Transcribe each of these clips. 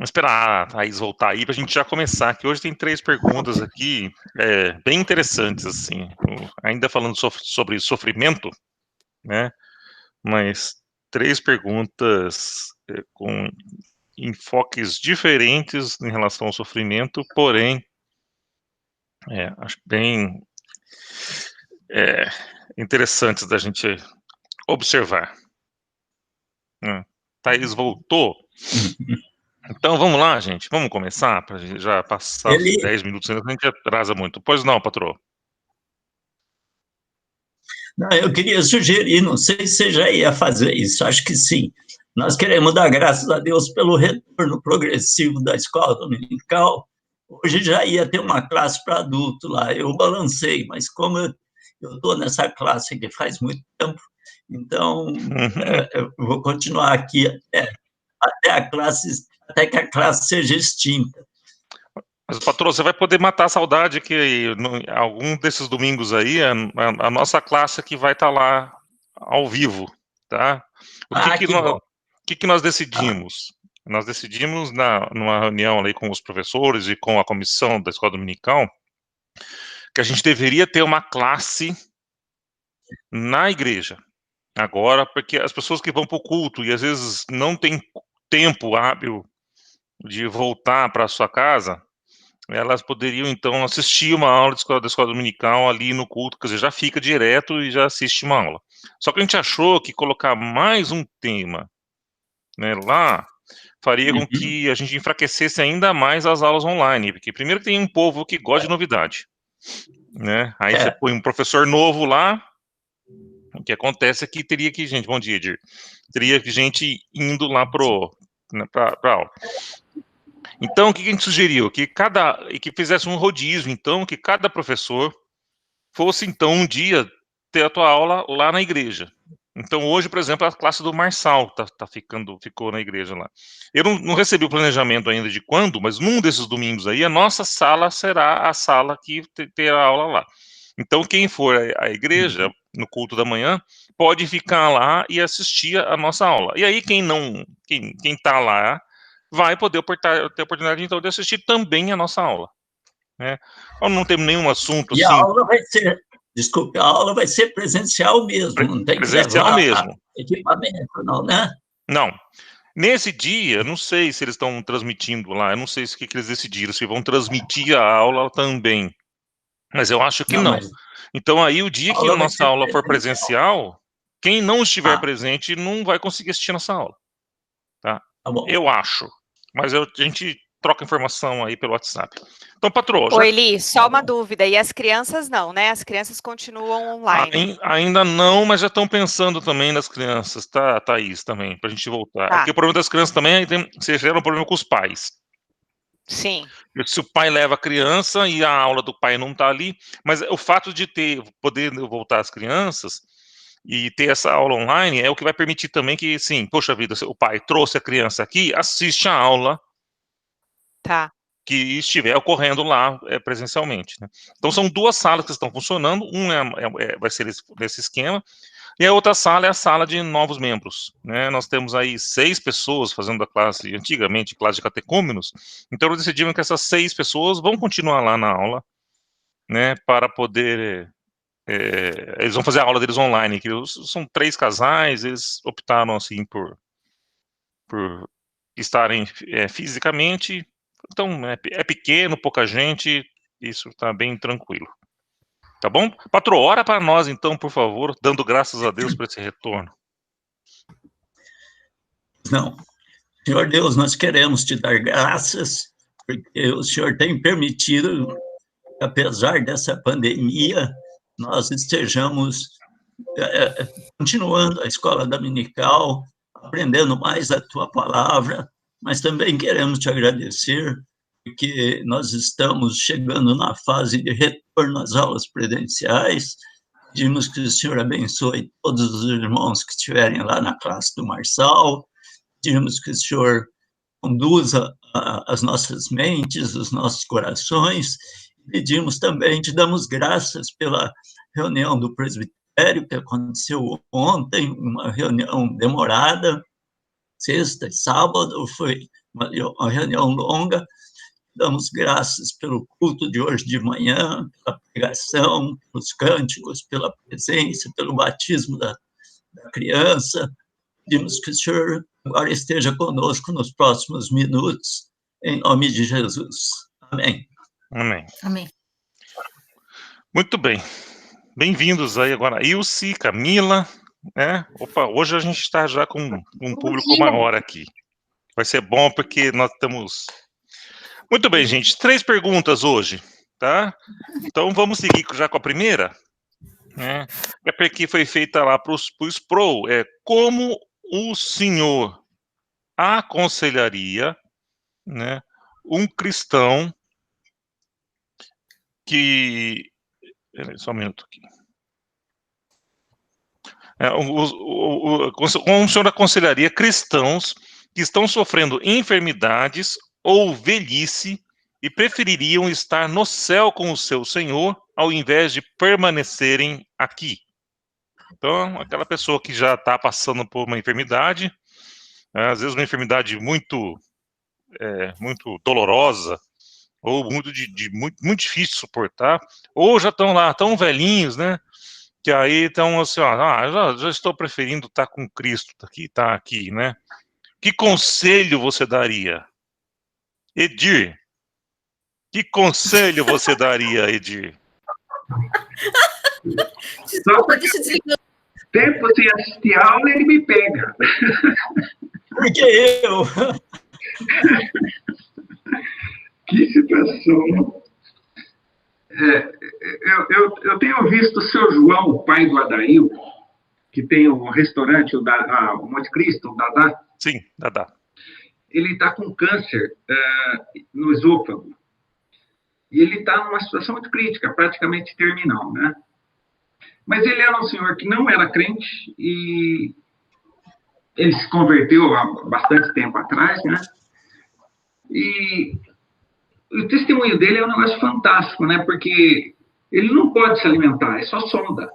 esperar a Thaís voltar aí para a gente já começar, que hoje tem 3 perguntas aqui, bem interessantes, assim, ainda falando sobre sofrimento, né, mas 3 perguntas com enfoques diferentes em relação ao sofrimento, porém, acho bem interessantes da gente observar. Thaís voltou. Então vamos lá, gente. Vamos começar para já passar os 10 minutos, senão a gente atrasa muito. Pois não, patroa? Não, eu queria sugerir, não sei se você já ia fazer isso, acho que sim. Nós queremos dar graças a Deus pelo retorno progressivo da escola dominical. Hoje já ia ter uma classe para adulto lá, eu balancei, mas como eu estou nessa classe aqui faz muito tempo, então eu vou continuar aqui até que a classe seja extinta. Mas, patroa, você vai poder matar a saudade que algum desses domingos aí, a nossa classe aqui vai estar lá ao vivo, tá? O que nós decidimos? Nós decidimos numa reunião ali com os professores e com a comissão da escola dominical que a gente deveria ter uma classe na igreja. Agora, porque as pessoas que vão para o culto e às vezes não tem tempo hábil de voltar para a sua casa, elas poderiam, então, assistir uma aula da escola dominical ali no culto, quer dizer, já fica direto e já assiste uma aula. Só que a gente achou que colocar mais um tema, né, lá, faria com que a gente enfraquecesse ainda mais as aulas online, porque primeiro tem um povo que gosta de novidade, né, aí você põe um professor novo lá, o que acontece é que teria que, gente, bom dia, Edir, teria que gente indo lá para aula. Então, o que a gente sugeriu? Que fizesse um rodízio, então, que cada professor fosse, então, um dia ter a tua aula lá na igreja. Então, hoje, por exemplo, a classe do Marçal ficou na igreja lá. Eu não recebi o planejamento ainda de quando, mas num desses domingos aí, a nossa sala será a sala que terá a aula lá. Então, quem for à igreja, no culto da manhã, pode ficar lá e assistir a nossa aula. E aí, quem está lá, vai poder ter a oportunidade, então, de assistir também a nossa aula, né? Nós não temos nenhum assunto assim... E a aula vai ser, desculpe, a aula vai ser presencial mesmo, não tem que levar mesmo. Equipamento, não, né? Não. Nesse dia, não sei se eles estão transmitindo lá, eu não sei o que eles decidiram, se vão transmitir a aula também, mas eu acho que não. Então, aí, o dia que a nossa aula for presencial, quem não estiver presente não vai conseguir assistir nossa aula, tá? Eu acho, mas a gente troca informação aí pelo WhatsApp. Então, patroa... Oi, Eli, só uma dúvida, e as crianças não, né? As crianças continuam online. Ainda não, mas já estão pensando também nas crianças, tá, Thaís, também, pra gente voltar. Porque o problema das crianças também você gera um problema com os pais. Sim. Se o pai leva a criança e a aula do pai não tá ali, mas o fato de poder voltar as crianças e ter essa aula online é o que vai permitir também que, sim, poxa vida, o pai trouxe a criança aqui, assiste a aula que estiver ocorrendo lá presencialmente, né? Então, são 2 salas que estão funcionando, vai ser nesse esquema, e a outra sala é a sala de novos membros, né? Nós temos aí 6 pessoas fazendo a classe, antigamente, classe de catecúmenos, então nós decidimos que essas 6 pessoas vão continuar lá na aula, né, para poder... eles vão fazer a aula deles online, que são 3 casais, eles optaram, assim, por estarem fisicamente, então é pequeno, pouca gente, isso está bem tranquilo. Tá bom? Patroa, ora para nós, então, por favor, dando graças a Deus por esse retorno. Não. Senhor Deus, nós queremos te dar graças, porque o Senhor tem permitido, apesar dessa pandemia, nós estejamos continuando a escola dominical, aprendendo mais a tua palavra, mas também queremos te agradecer, porque nós estamos chegando na fase de retorno às aulas presenciais. Pedimos que o Senhor abençoe todos os irmãos que estiverem lá na classe do Marçal, pedimos que o Senhor conduza as nossas mentes, os nossos corações, pedimos também, te damos graças pela reunião do presbitério que aconteceu ontem, uma reunião demorada, sexta e sábado, foi uma reunião longa. Damos graças pelo culto de hoje de manhã, pela pregação, pelos cânticos, pela presença, pelo batismo da criança. Pedimos que o Senhor agora esteja conosco nos próximos minutos, em nome de Jesus. Amém. Amém. Amém. Muito bem. Bem-vindos aí agora, Ilse, Camila, né? Opa, hoje a gente está já com um público maior aqui. Vai ser bom porque nós estamos... Muito bem, gente. 3 perguntas hoje, tá? Então vamos seguir já com a primeira, né? É porque foi feita lá para o Sproul. Como o senhor aconselharia, né, um cristão que... Só um minuto aqui. Como o senhor aconselharia cristãos que estão sofrendo enfermidades ou velhice e prefeririam estar no céu com o seu Senhor ao invés de permanecerem aqui? Então, aquela pessoa que já está passando por uma enfermidade, às vezes uma enfermidade muito dolorosa, ou muito difícil de suportar, ou já estão lá, tão velhinhos, né? Que aí estão assim, já estou preferindo estar com Cristo, tá aqui, né? Que conselho você daria? Edir, que conselho você daria, Edir? Desculpa, deixa eu desligar. Tempo sem assistir a aula, ele me pega. Porque eu... Que situação. Eu tenho visto o seu João, o pai do Adail, que tem o restaurante, o Monte Cristo, o Dadá. Sim, Dadá. Ele está com câncer no esôfago. E ele está numa situação muito crítica, praticamente terminal, né? Mas ele era um senhor que não era crente e ele se converteu há bastante tempo atrás, né? E o testemunho dele é um negócio fantástico, né? Porque ele não pode se alimentar, é só sonda.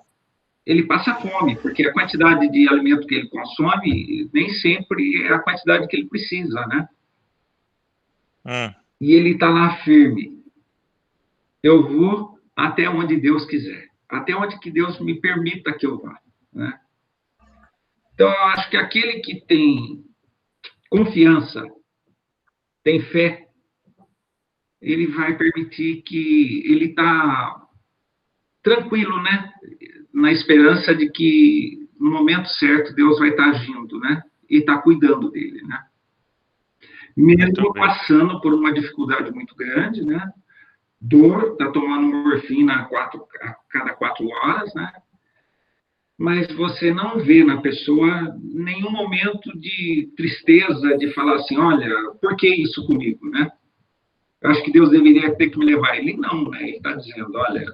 Ele passa fome, porque a quantidade de alimento que ele consome nem sempre é a quantidade que ele precisa, né? E ele está lá firme. Eu vou até onde Deus quiser. Até onde que Deus me permita que eu vá, né? Então, eu acho que aquele que tem confiança, tem fé, ele vai permitir que ele está tranquilo, né? Na esperança de que no momento certo Deus vai estar agindo, né? E está cuidando dele, né? Mesmo passando por uma dificuldade muito grande, né? Dor, está tomando morfina a cada 4 horas, né? Mas você não vê na pessoa nenhum momento de tristeza, de falar assim, olha, por que isso comigo, né? Eu acho que Deus deveria ter que me levar. Ele não, né? Ele está dizendo, olha,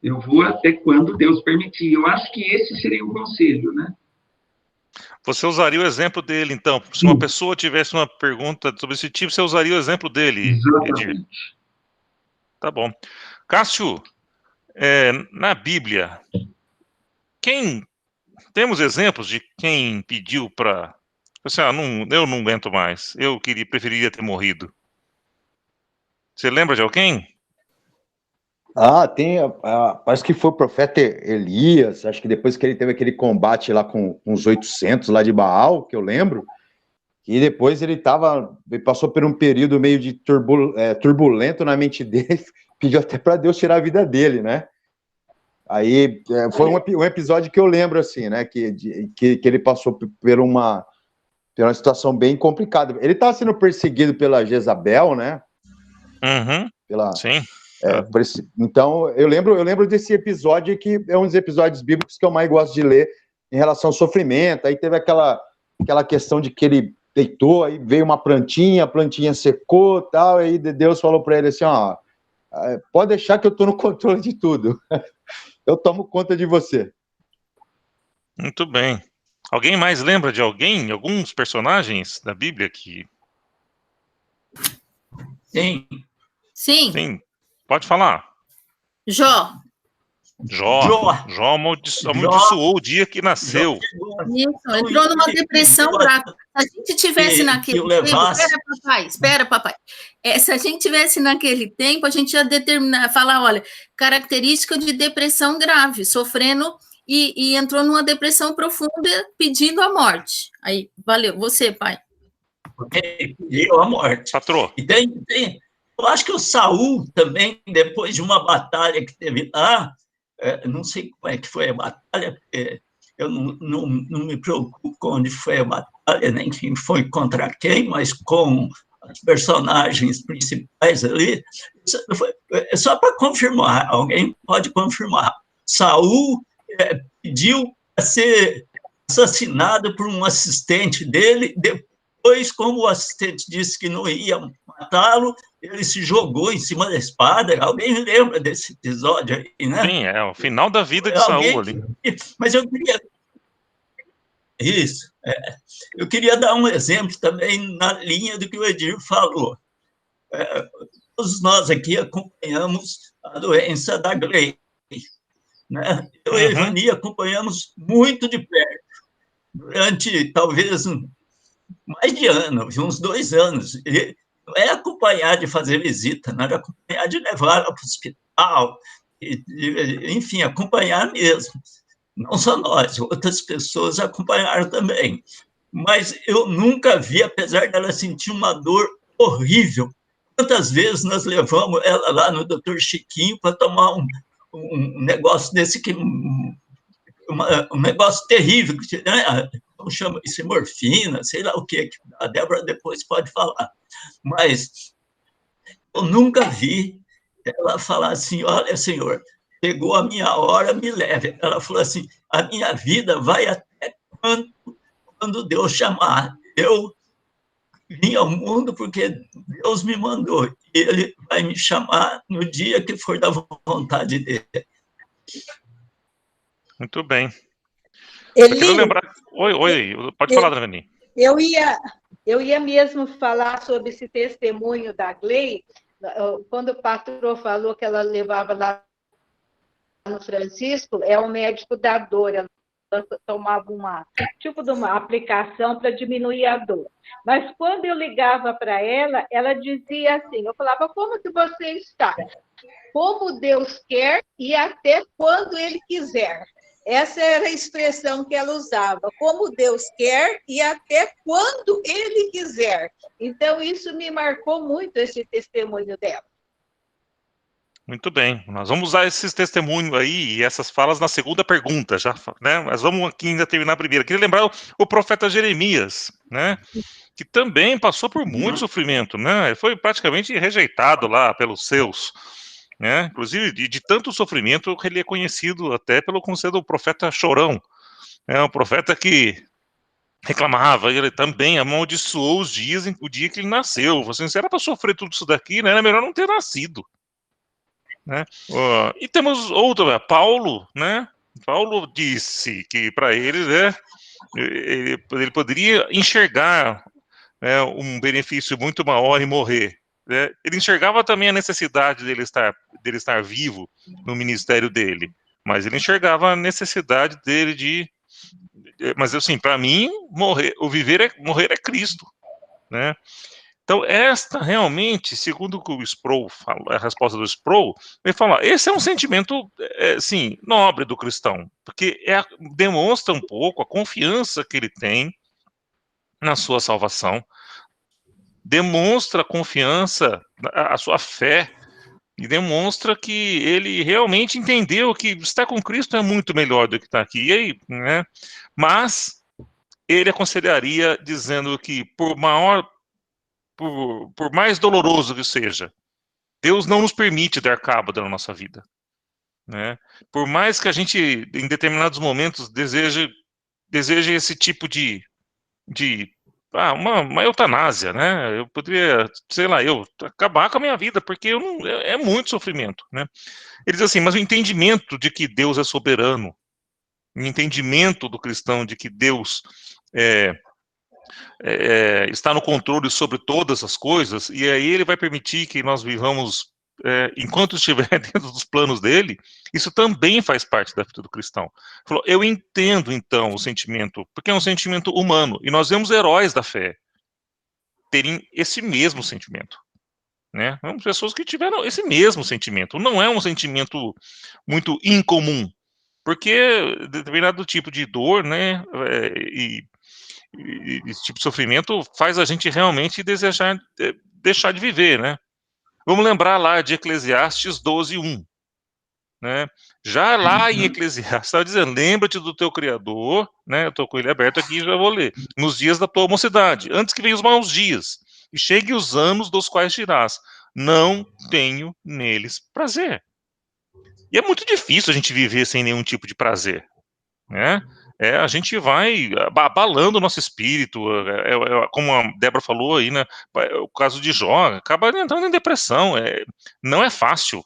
eu vou até quando Deus permitir. Eu acho que esse seria o conselho, né? Você usaria o exemplo dele, então? Se uma pessoa tivesse uma pergunta sobre esse tipo, você usaria o exemplo dele, Exatamente. Edir? Tá bom. Cássio, na Bíblia, temos exemplos de quem pediu para... Assim, eu não aguento mais, preferiria ter morrido. Você lembra de alguém? Tem, parece que foi o profeta Elias, acho que depois que ele teve aquele combate lá com os 800 lá de Baal, que eu lembro, e depois ele passou por um período meio de turbulento na mente dele, pediu até para Deus tirar a vida dele, né? Aí foi um episódio que eu lembro, assim, né, que ele passou por uma situação bem complicada. Ele estava sendo perseguido pela Jezabel, né? Sim. Então, eu lembro desse episódio, que é um dos episódios bíblicos que eu mais gosto de ler em relação ao sofrimento. Aí teve aquela questão de que ele deitou, aí veio uma plantinha, a plantinha secou, tal, aí Deus falou para ele assim, pode deixar que eu estou no controle de tudo. Eu tomo conta de você. Muito bem. Alguém mais lembra de alguns personagens da Bíblia que... Sim. Sim. Sim. Pode falar. Jó. Jó amaldiçoou o dia que nasceu. Isso, entrou numa depressão grave. Se a gente tivesse naquele tempo, espera, papai. Se a gente tivesse naquele tempo, a gente ia determinar, falar, olha, característica de depressão grave, sofrendo e entrou numa depressão profunda, pedindo a morte. Aí, valeu, você, pai. Pediu a morte. Patrô. E eu acho que o Saul também, depois de uma batalha que teve lá, não sei como é que foi a batalha, porque eu não me preocupo com onde foi a batalha, nem quem foi contra quem, mas com os personagens principais ali. Só para confirmar, alguém pode confirmar. Saul pediu para ser assassinado por um assistente dele, depois, como o assistente disse que não ia matá-lo, ele se jogou em cima da espada. Alguém lembra desse episódio aí, né? Sim, é o final da vida de Saul ali. Mas eu queria... Isso. Eu queria dar um exemplo também na linha do que o Edir falou. Todos nós aqui acompanhamos a doença da Gley, né? Eu e a Ivani acompanhamos muito de perto, durante talvez mais de ano, uns 2 anos. E não é acompanhar de fazer visita, não era acompanhar de levar ela para o hospital, enfim, acompanhar mesmo. Não só nós, outras pessoas acompanharam também. Mas eu nunca vi, apesar dela sentir uma dor horrível. Quantas vezes nós levamos ela lá no Dr. Chiquinho para tomar um negócio desse, um negócio terrível, né? Como chama isso? Morfina, sei lá o que. A Débora depois pode falar. Mas eu nunca vi ela falar assim, olha, senhor, chegou a minha hora, me leve. Ela falou assim, a minha vida vai até quando Deus chamar. Eu vim ao mundo porque Deus me mandou. E Ele vai me chamar no dia que for da vontade dele. Muito bem. Eu quero lembrar... Oi, pode falar, Dani. Eu ia mesmo falar sobre esse testemunho da Gley, quando o pastor falou que ela levava lá no Francisco, é um médico da dor, ela tomava tipo de uma aplicação para diminuir a dor. Mas quando eu ligava para ela, ela dizia assim, eu falava, como que você está? Como Deus quer e até quando Ele quiser. Essa era a expressão que ela usava, como Deus quer e até quando Ele quiser. Então, isso me marcou muito, esse testemunho dela. Muito bem, nós vamos usar esses testemunhos aí e essas falas na segunda pergunta, já, né? Mas vamos aqui ainda terminar a primeira. Queria lembrar o profeta Jeremias, né? Que também passou por muito sofrimento, né? Ele foi praticamente rejeitado lá pelos seus, né? Inclusive, de tanto sofrimento que ele é conhecido até pelo conceito do profeta chorão, né? Um profeta que reclamava, ele também amaldiçoou os dias, o dia que ele nasceu. Você se era para sofrer tudo isso daqui, né? Era melhor não ter nascido. Né? E temos outro, Paulo, né? Paulo disse que para ele, né, ele poderia enxergar, né, um benefício muito maior em morrer. Né? Ele enxergava também a necessidade dele estar vivo no ministério dele, mas ele enxergava a necessidade dele mas assim, para mim, morrer é Cristo, né? Então, esta realmente, segundo o que o Sproul fala, a resposta do Sproul, ele fala, esse é um sentimento, sim, nobre do cristão, porque demonstra um pouco a confiança que ele tem na sua salvação, demonstra a confiança, a sua fé, e demonstra que ele realmente entendeu que estar com Cristo é muito melhor do que estar aqui. E aí, né? Mas ele aconselharia dizendo que por mais doloroso que seja, Deus não nos permite dar cabo da nossa vida, né? Por mais que a gente, em determinados momentos, deseje esse tipo de uma eutanásia, né? Eu poderia, sei lá, acabar com a minha vida, porque é muito sofrimento, né? Ele diz assim, mas o entendimento de que Deus é soberano, o entendimento do cristão de que Deus está no controle sobre todas as coisas, e aí ele vai permitir que nós vivamos enquanto estiver dentro dos planos dele, isso também faz parte da vida do cristão. Falou, eu entendo, então, o sentimento, porque é um sentimento humano, e nós vemos heróis da fé terem esse mesmo sentimento, né? São pessoas que tiveram esse mesmo sentimento. Não é um sentimento muito incomum, porque determinado tipo de dor, né, e esse tipo de sofrimento faz a gente realmente desejar deixar de viver, né? Vamos lembrar lá de Eclesiastes 12:1, né? Já lá em Eclesiastes está dizendo, lembra-te do teu Criador, né? Eu estou com ele aberto aqui e já vou ler. Nos dias da tua mocidade, antes que venham os maus dias, e chegue os anos dos quais dirás, não tenho neles prazer. E é muito difícil a gente viver sem nenhum tipo de prazer, né? A gente vai abalando o nosso espírito, como a Débora falou aí, né? O caso de Jó, acaba entrando em depressão, não é fácil.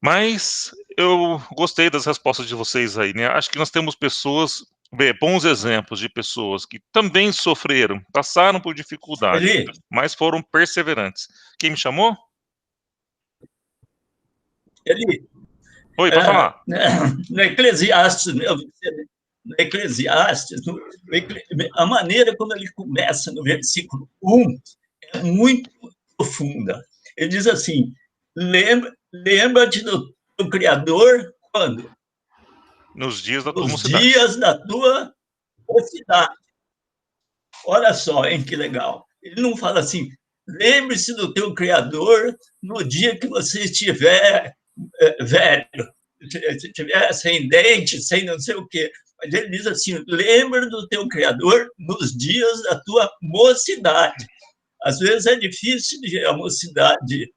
Mas eu gostei das respostas de vocês aí, né? Acho que nós temos pessoas, bons exemplos de pessoas que também sofreram, passaram por dificuldade, mas foram perseverantes. Quem me chamou? Eli. Oi, pode falar. No Eclesiastes, a maneira como ele começa no versículo 1 é muito profunda. Ele diz assim, lembra-te do Criador quando? Nos dias da tua mocidade. Nos dias da tua mocidade. Olha só, hein, que legal. Ele não fala assim, lembre-se do teu Criador no dia que você estiver velho, estiver sem dente, sem não sei o quê. Mas ele diz assim, lembra do teu Criador nos dias da tua mocidade. Às vezes é difícil de a mocidade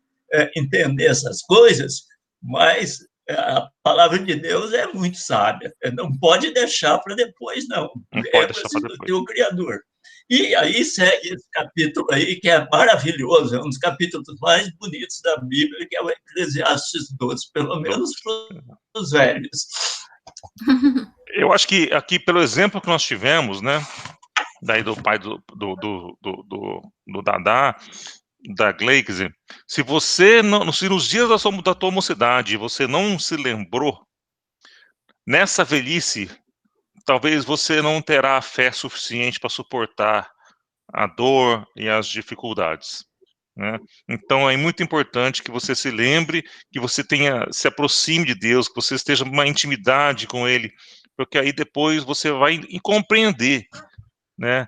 entender essas coisas, mas a palavra de Deus é muito sábia. Não pode deixar para depois, não. Lembra-se do teu Criador. E aí segue esse capítulo aí, que é maravilhoso, é um dos capítulos mais bonitos da Bíblia, que é o Eclesiastes 12, pelo menos para os velhos. Eu acho que aqui, pelo exemplo que nós tivemos, né, daí do pai do Dadá, da Glei, quer dizer, se você não, se nos dias da tua mocidade você não se lembrou, nessa velhice, talvez você não terá fé suficiente para suportar a dor e as dificuldades, né? Então é muito importante que você se lembre, que você se aproxime de Deus, que você esteja numa intimidade com Ele, porque aí depois você vai compreender, né,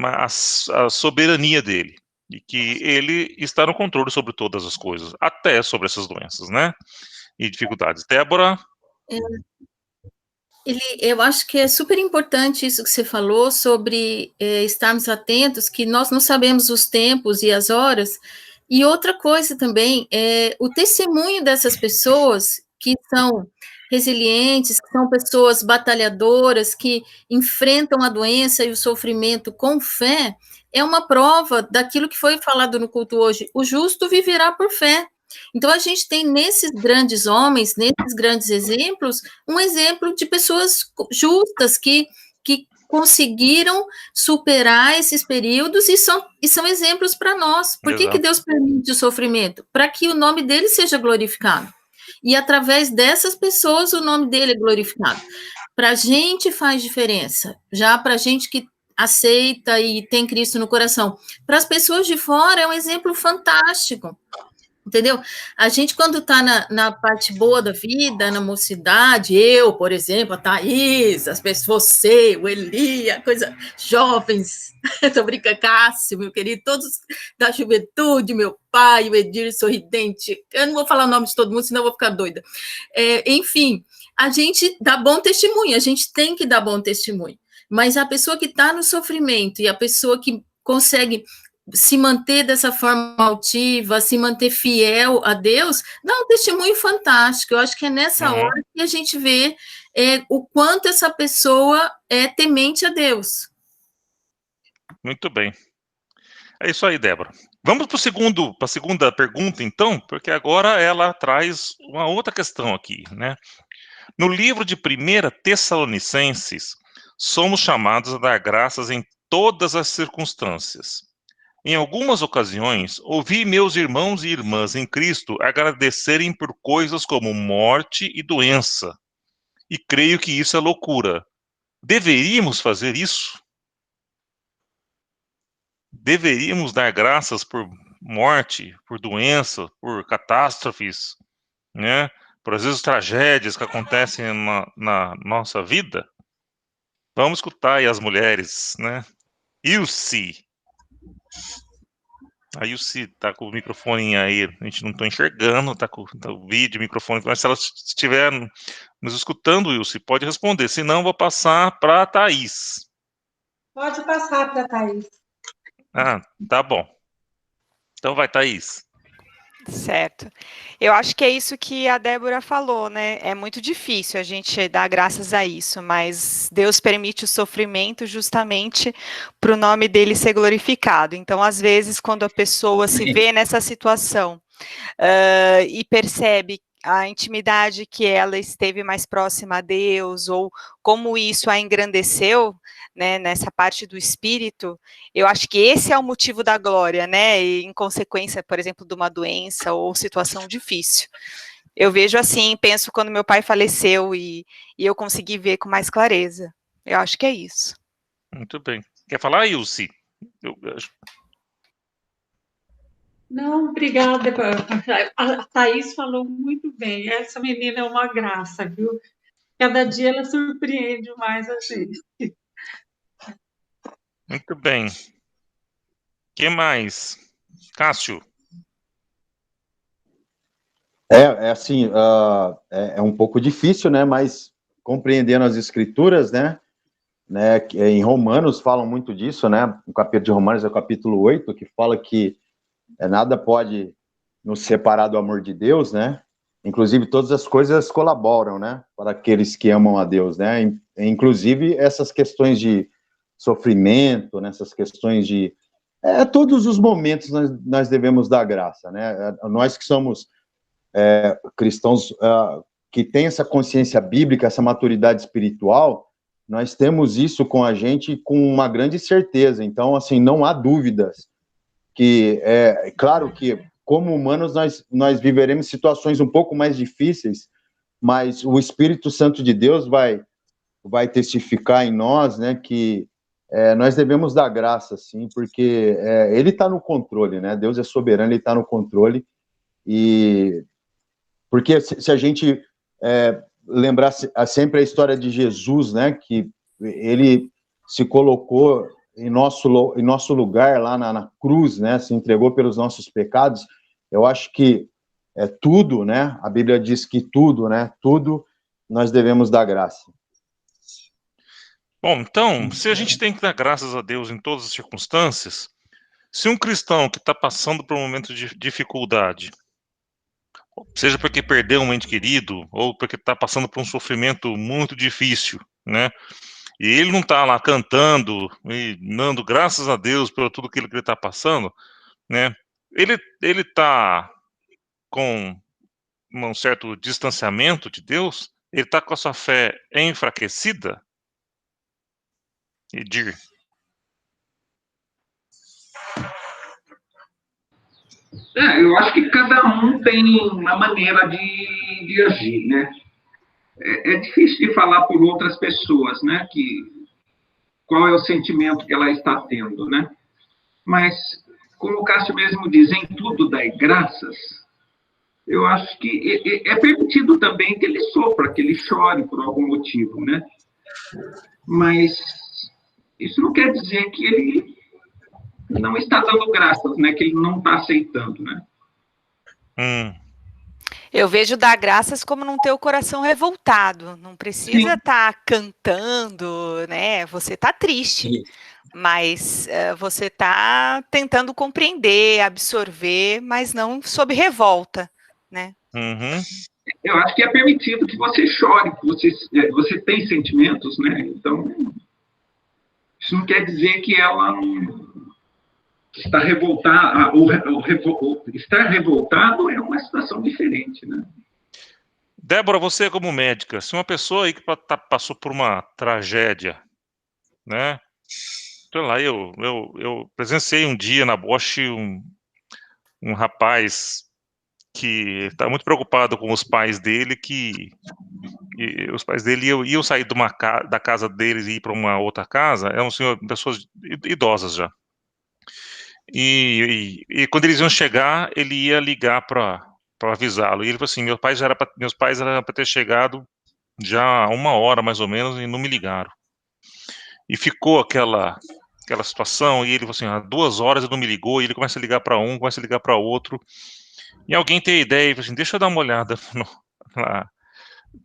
a soberania dele, e que Ele está no controle sobre todas as coisas, até sobre essas doenças, né, e dificuldades. Débora? Eu acho que é super importante isso que você falou sobre estarmos atentos, que nós não sabemos os tempos e as horas. E outra coisa também é o testemunho dessas pessoas que são resilientes, que são pessoas batalhadoras, que enfrentam a doença e o sofrimento com fé, é uma prova daquilo que foi falado no culto hoje. O justo viverá por fé. Então, a gente tem nesses grandes homens, nesses grandes exemplos, um exemplo de pessoas justas que conseguiram superar esses períodos e são exemplos para nós. Por que Deus permite o sofrimento? Para que o nome dele seja glorificado. E através dessas pessoas o nome dele é glorificado. Para a gente faz diferença, já para a gente que aceita e tem Cristo no coração. Para as pessoas de fora é um exemplo fantástico. Entendeu? A gente, quando está na parte boa da vida, na mocidade, eu, por exemplo, a Thaís, as pessoas, você, o Eli, a coisa, jovens, estou brincando, Cássio, meu querido, todos da juventude, meu pai, o Edir sorridente, eu não vou falar o nome de todo mundo, senão eu vou ficar doida. Enfim, a gente dá bom testemunho, a gente tem que dar bom testemunho, mas a pessoa que está no sofrimento e a pessoa que consegue se manter dessa forma altiva, se manter fiel a Deus, dá um testemunho fantástico. Eu acho que é nessa hora que a gente vê o quanto essa pessoa é temente a Deus. Muito bem. É isso aí, Débora. Vamos para a segunda pergunta, então, porque agora ela traz uma outra questão aqui, né? No livro de 1 Tessalonicenses, somos chamados a dar graças em todas as circunstâncias. Em algumas ocasiões, ouvi meus irmãos e irmãs em Cristo agradecerem por coisas como morte e doença. E creio que isso é loucura. Deveríamos fazer isso? Deveríamos dar graças por morte, por doença, por catástrofes, né? Por às vezes tragédias que acontecem na nossa vida? Vamos escutar aí as mulheres, né? Ilse. A Ilse tá com o microfone aí, a gente não está enxergando, tá com o vídeo, o microfone, mas se ela estiver nos escutando, Ilse, pode responder, senão vou passar para a Thaís. Pode passar para a Thaís. Ah, tá bom. Então vai, Thaís. Certo. Eu acho que é isso que a Débora falou, né? É muito difícil a gente dar graças a isso, mas Deus permite o sofrimento justamente para o nome dele ser glorificado. Então, às vezes, quando a pessoa se vê nessa situação e percebe a intimidade que ela esteve mais próxima a Deus, ou como isso a engrandeceu, né, nessa parte do espírito, eu acho que esse é o motivo da glória, né, e em consequência, por exemplo, de uma doença ou situação difícil. Eu vejo assim, penso quando meu pai faleceu e eu consegui ver com mais clareza. Eu acho que é isso. Muito bem. Quer falar, Ilse? Não, obrigada. A Thaís falou muito bem. Essa menina é uma graça, viu? Cada dia ela surpreende mais a gente. Muito bem. O que mais? Cássio? Assim, é um pouco difícil, né? Mas compreendendo as escrituras, né? Em Romanos falam muito disso, né? O capítulo de Romanos é o capítulo 8, que fala que nada pode nos separar do amor de Deus, né? Inclusive, todas as coisas colaboram, né? Para aqueles que amam a Deus, né? Inclusive, essas questões de sofrimento, nessas questões de... todos os momentos nós devemos dar graça, né? Nós que somos cristãos que têm essa consciência bíblica, essa maturidade espiritual, nós temos isso com a gente com uma grande certeza. Então, assim, não há dúvidas que, claro que, como humanos, nós viveremos situações um pouco mais difíceis, mas o Espírito Santo de Deus vai testificar em nós, né, que nós devemos dar graça, sim, porque Ele está no controle, né? Deus é soberano, Ele está no controle, e porque se a gente lembrar sempre a história de Jesus, né, que Ele se colocou em nosso lugar lá na cruz, né, se entregou pelos nossos pecados, eu acho que tudo, né, a Bíblia diz que tudo, né, tudo nós devemos dar graça. Bom, então, se a gente tem que dar graças a Deus em todas as circunstâncias, se um cristão que está passando por um momento de dificuldade, seja porque perdeu um ente querido, ou porque está passando por um sofrimento muito difícil, né, e ele não está lá cantando e dando graças a Deus por tudo aquilo que ele está passando, né? Ele está com um certo distanciamento de Deus? Ele está com a sua fé enfraquecida? Edir? Eu acho que cada um tem uma maneira de agir, né? É difícil de falar por outras pessoas, né? Qual é o sentimento que ela está tendo, né? Mas, como o Cássio mesmo diz, em tudo dai graças, eu acho que é permitido também que ele sofra, que ele chore por algum motivo, né? Mas isso não quer dizer que ele não está dando graças, né? Que ele não está aceitando, né? Eu vejo dar graças como não ter o coração revoltado. Não precisa estar cantando, né? Você está triste. Sim. Mas você está tentando compreender, absorver, mas não sob revolta, né? Uhum. Eu acho que é permitido que você chore, que você tem sentimentos, né? Então, isso não quer dizer que ela não está revoltada, estar revoltado é uma situação diferente, né? Débora, você como médica, se uma pessoa aí que passou por uma tragédia, né? sei lá, eu presenciei um dia na Bosch um rapaz que está muito preocupado com os pais dele, e os pais dele iam sair da casa deles e ir para uma outra casa. É um senhor, pessoas idosas já. E quando eles iam chegar, ele ia ligar para avisá-lo. E ele falou assim: meus pais eram para ter chegado já há 1 hora mais ou menos e não me ligaram. E ficou aquela situação. E ele falou assim: há 2 horas ele não me ligou. E ele começa a ligar para um, começa a ligar para outro. E alguém tem ideia e fala assim: deixa eu dar uma olhada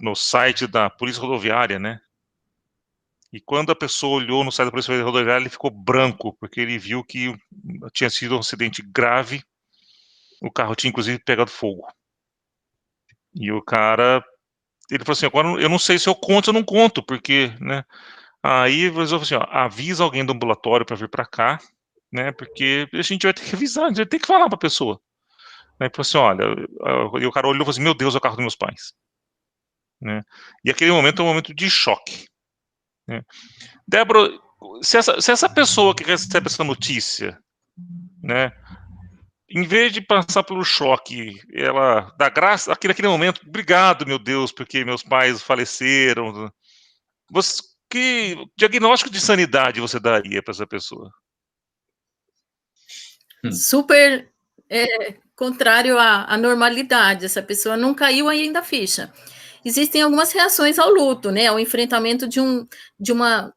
no site da Polícia Rodoviária, né? E quando a pessoa olhou no site da Polícia Rodoviária, ele ficou branco, porque ele viu que tinha sido um acidente grave, o carro tinha inclusive pegado fogo. E o cara, ele falou assim: agora eu não sei se eu conto ou não conto, porque, né? Aí ele falou assim: ó, avisa alguém do ambulatório para vir para cá, né? Porque a gente vai ter que avisar, a gente vai ter que falar para a pessoa. Aí ele falou assim: olha, e o cara olhou e falou assim: meu Deus, é o carro dos meus pais. Né? E aquele momento é um momento de choque. Né? Débora, se essa pessoa que recebe essa notícia, né, em vez de passar pelo choque, ela dá graça, naquele momento, obrigado, meu Deus, porque meus pais faleceram. Que diagnóstico de sanidade você daria para essa pessoa? Super contrário à normalidade. Essa pessoa não caiu ainda a ficha. Existem algumas reações ao luto, né? Ao enfrentamento de uma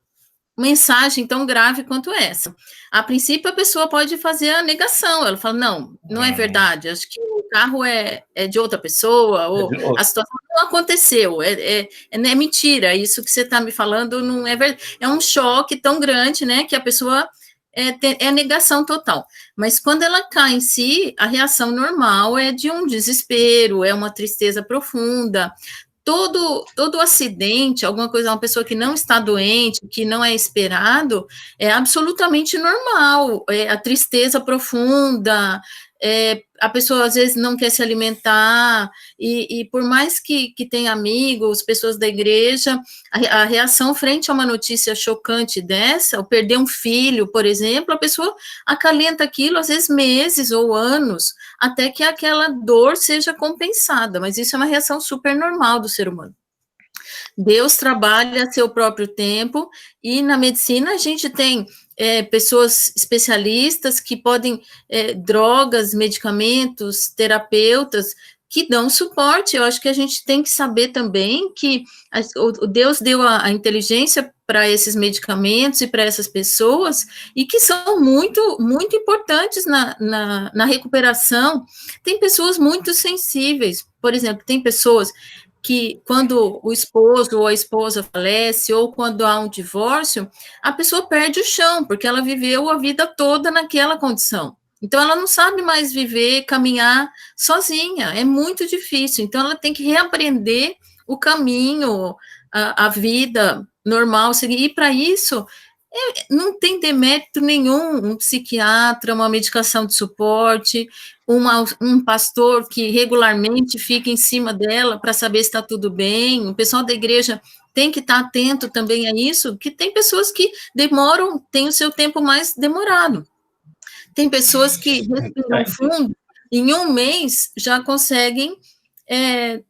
mensagem tão grave quanto essa. A princípio, a pessoa pode fazer a negação. Ela fala: não é verdade. Acho que o carro é de outra pessoa, ou a situação não aconteceu. É mentira. Isso que você está me falando não é verdade. É um choque tão grande, né? Que a pessoa é negação total. Mas quando ela cai em si, a reação normal é de um desespero, é uma tristeza profunda. Todo acidente, alguma coisa, uma pessoa que não está doente, que não é esperado, é absolutamente normal. A tristeza profunda, a pessoa às vezes não quer se alimentar, e por mais que tenha amigos, pessoas da igreja, a reação frente a uma notícia chocante dessa, ou perder um filho, por exemplo, a pessoa acalenta aquilo, às vezes meses ou anos, até que aquela dor seja compensada, mas isso é uma reação super normal do ser humano. Deus trabalha a seu próprio tempo, e na medicina a gente tem pessoas especialistas que podem, drogas, medicamentos, terapeutas, que dão suporte. Eu acho que a gente tem que saber também que o Deus deu a inteligência para esses medicamentos e para essas pessoas, e que são muito, muito importantes na recuperação. Tem pessoas muito sensíveis, por exemplo, tem pessoas que quando o esposo ou a esposa falece, ou quando há um divórcio, a pessoa perde o chão, porque ela viveu a vida toda naquela condição. Então, ela não sabe mais viver, caminhar sozinha, é muito difícil. Então, ela tem que reaprender o caminho, a vida normal, e para isso, não tem demérito nenhum um psiquiatra, uma medicação de suporte, um pastor que regularmente fica em cima dela para saber se está tudo bem. O pessoal da igreja tem que estar atento também a isso, que tem pessoas que demoram, tem o seu tempo mais demorado. Tem pessoas que respiram fundo, em 1 mês já conseguem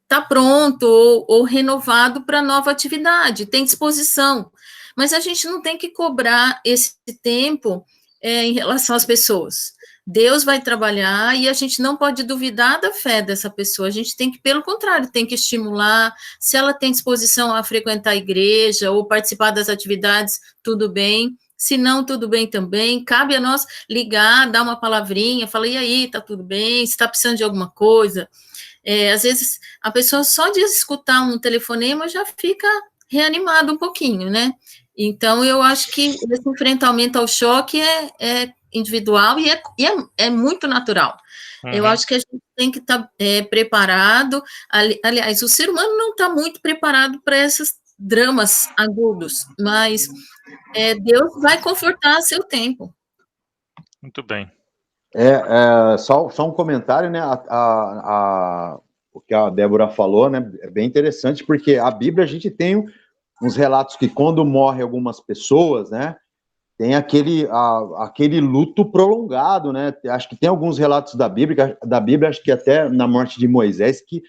tá pronto ou renovado para nova atividade, tem disposição. Mas a gente não tem que cobrar esse tempo em relação às pessoas. Deus vai trabalhar e a gente não pode duvidar da fé dessa pessoa. A gente tem que, pelo contrário, tem que estimular. Se ela tem disposição a frequentar a igreja ou participar das atividades, tudo bem. Se não, tudo bem também. Cabe a nós ligar, dar uma palavrinha, falar: e aí, tá tudo bem? Se está precisando de alguma coisa? Às vezes, a pessoa só de escutar um telefonema já fica reanimada um pouquinho, né? Então, eu acho que esse enfrentamento ao choque é individual e é muito natural. Uhum. Eu acho que a gente tem que estar preparado. Aliás, o ser humano não está muito preparado para esses dramas agudos, mas Deus vai confortar a seu tempo. Muito bem. Só um comentário, né? O que a Débora falou, né? É bem interessante, porque a Bíblia a gente tem uns relatos que quando morrem algumas pessoas, né? tem aquele luto prolongado, né? Acho que tem alguns relatos da Bíblia, acho que até na morte de Moisés, que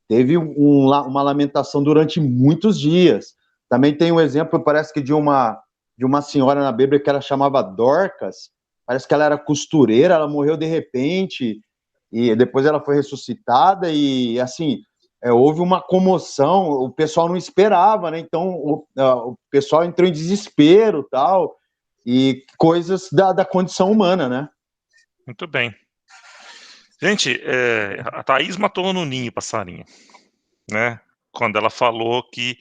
teve uma lamentação durante muitos dias. Também tem um exemplo, parece que de uma senhora na Bíblia que ela chamava Dorcas, parece que ela era costureira, ela morreu de repente, e depois ela foi ressuscitada, e assim, houve uma comoção, o pessoal não esperava, né? Então o pessoal entrou em desespero, tal, e coisas da condição humana, né? Muito bem. Gente, a Thaís matou no ninho passarinho, né? Quando ela falou que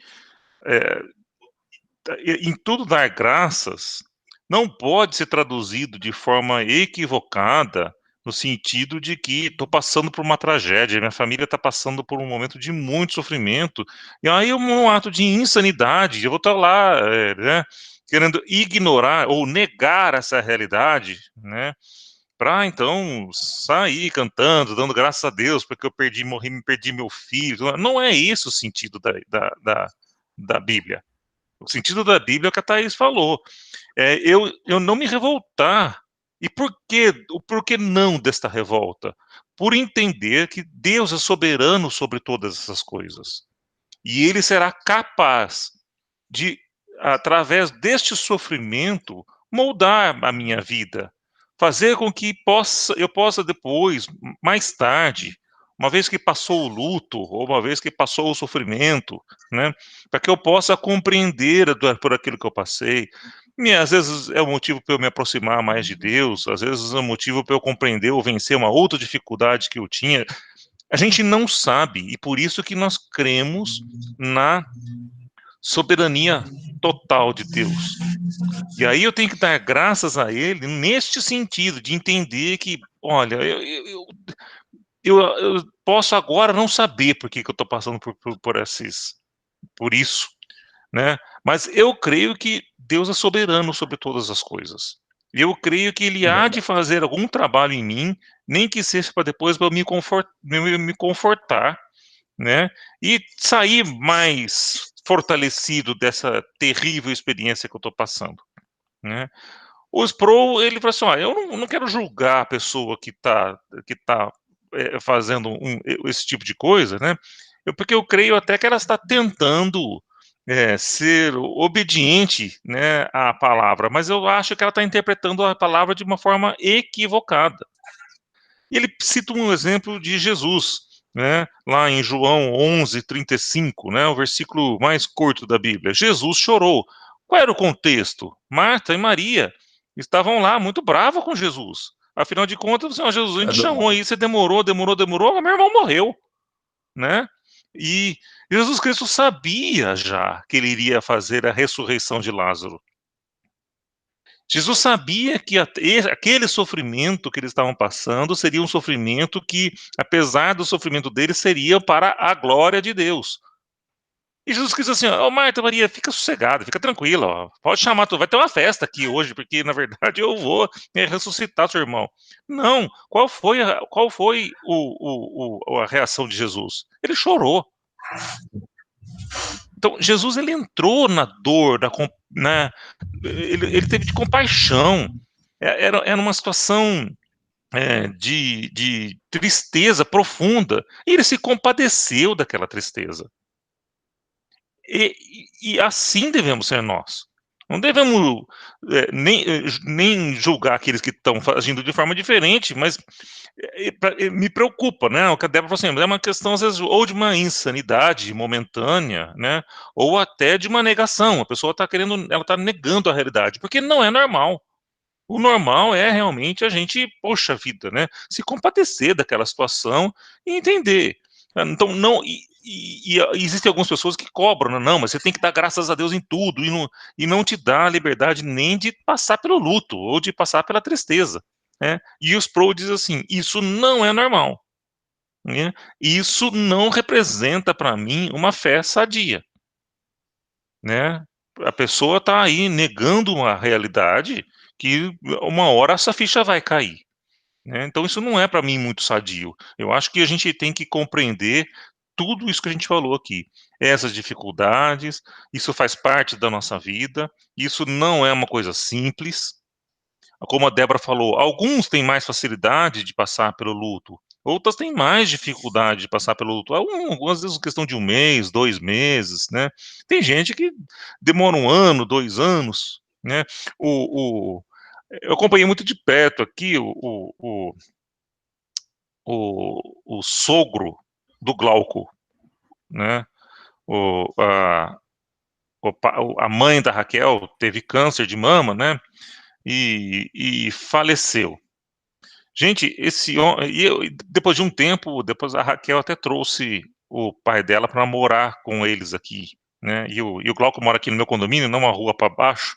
em tudo dar graças não pode ser traduzido de forma equivocada, no sentido de que estou passando por uma tragédia, minha família está passando por um momento de muito sofrimento, e aí um ato de insanidade, eu vou estar lá, né, querendo ignorar ou negar essa realidade, né, para então sair cantando, dando graças a Deus, porque eu perdi meu filho. Não é esse o sentido da Bíblia. O sentido da Bíblia é o que a Thaís falou. Eu não me revoltar. E por que não desta revolta? Por entender que Deus é soberano sobre todas essas coisas. E Ele será capaz de, através deste sofrimento, moldar a minha vida. Fazer com que eu possa depois, mais tarde, uma vez que passou o luto, ou uma vez que passou o sofrimento, né, para que eu possa compreender por aquilo que eu passei. Às vezes é um motivo para eu me aproximar mais de Deus, às vezes é um motivo para eu compreender ou vencer uma outra dificuldade que eu tinha. A gente não sabe, e por isso que nós cremos na soberania total de Deus. E aí eu tenho que dar graças a Ele neste sentido, de entender que, olha, eu posso agora não saber por que eu estou passando por isso, né? Mas eu creio que Deus é soberano sobre todas as coisas. Eu creio que Ele há de fazer algum trabalho em mim, nem que seja para depois eu me confortar, né? E sair mais fortalecido dessa terrível experiência que eu estou passando, né? O Sproul, ele falou assim, eu não quero julgar a pessoa que tá fazendo esse tipo de coisa, né? Porque eu creio até que ela está tentando ser obediente, né, à palavra, mas eu acho que ela está interpretando a palavra de uma forma equivocada. E ele cita um exemplo de Jesus, né, lá em João 11:35, né, o versículo mais curto da Bíblia. Jesus chorou. Qual era o contexto? Marta e Maria estavam lá muito bravos com Jesus. Afinal de contas, o Jesus, a gente chamou aí, você demorou, meu irmão morreu, né? E Jesus Cristo sabia já que ele iria fazer a ressurreição de Lázaro. Jesus sabia que aquele sofrimento que eles estavam passando seria um sofrimento que, apesar do sofrimento deles, seria para a glória de Deus. E Jesus disse assim, Marta, Maria, fica sossegada, fica tranquila, ó, pode chamar, vai ter uma festa aqui hoje, porque, na verdade, eu vou ressuscitar seu irmão. Não, qual foi a reação de Jesus? Ele chorou. Então, Jesus, ele entrou na dor, né, ele teve de compaixão. Era uma situação de tristeza profunda. E ele se compadeceu daquela tristeza. E assim devemos ser nós. Não devemos nem julgar aqueles que estão agindo de forma diferente, mas me preocupa, né? O que a Débora falou assim, é uma questão, às vezes, ou de uma insanidade momentânea, né? Ou até de uma negação. A pessoa ela está negando a realidade, porque não é normal. O normal é realmente a gente, poxa vida, né? Se compadecer daquela situação e entender. Então, não. E existem algumas pessoas que cobram, não, mas você tem que dar graças a Deus em tudo, e não te dá a liberdade nem de passar pelo luto, ou de passar pela tristeza, né? E os Sproul diz assim, isso não é normal, né? Isso não representa para mim uma fé sadia, né? A pessoa está aí negando uma realidade que uma hora essa ficha vai cair, né? Então isso não é para mim muito sadio. Eu acho que a gente tem que compreender tudo isso que a gente falou aqui. Essas dificuldades, isso faz parte da nossa vida, isso não é uma coisa simples. Como a Débora falou, alguns têm mais facilidade de passar pelo luto, outras têm mais dificuldade de passar pelo luto. Algumas vezes questão de 1 mês, 2 meses, né? Tem gente que demora 1 ano, 2 anos, né? Eu acompanhei muito de perto aqui o sogro do Glauco, né? A mãe da Raquel teve câncer de mama, né? E faleceu. Gente, depois de um tempo, depois a Raquel até trouxe o pai dela para morar com eles aqui, né? E o Glauco mora aqui no meu condomínio, não uma rua para baixo,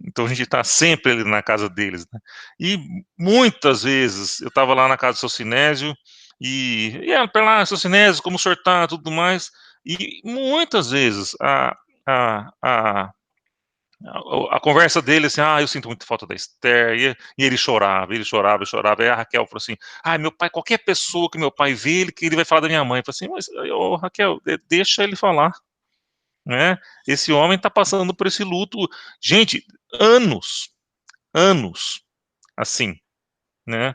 então a gente está sempre ali na casa deles, né? E muitas vezes eu estava lá na casa do seu Sinésio e ela para lá, seu Sinésio, como o senhor tá, tudo mais, e muitas vezes a conversa dele, assim, eu sinto muito falta da Esther, e ele chorava, e a Raquel falou assim, meu pai, qualquer pessoa que meu pai vê, ele vai falar da minha mãe. Eu falei assim, mas, Raquel, deixa ele falar, né? Esse homem tá passando por esse luto, gente, anos, assim, né?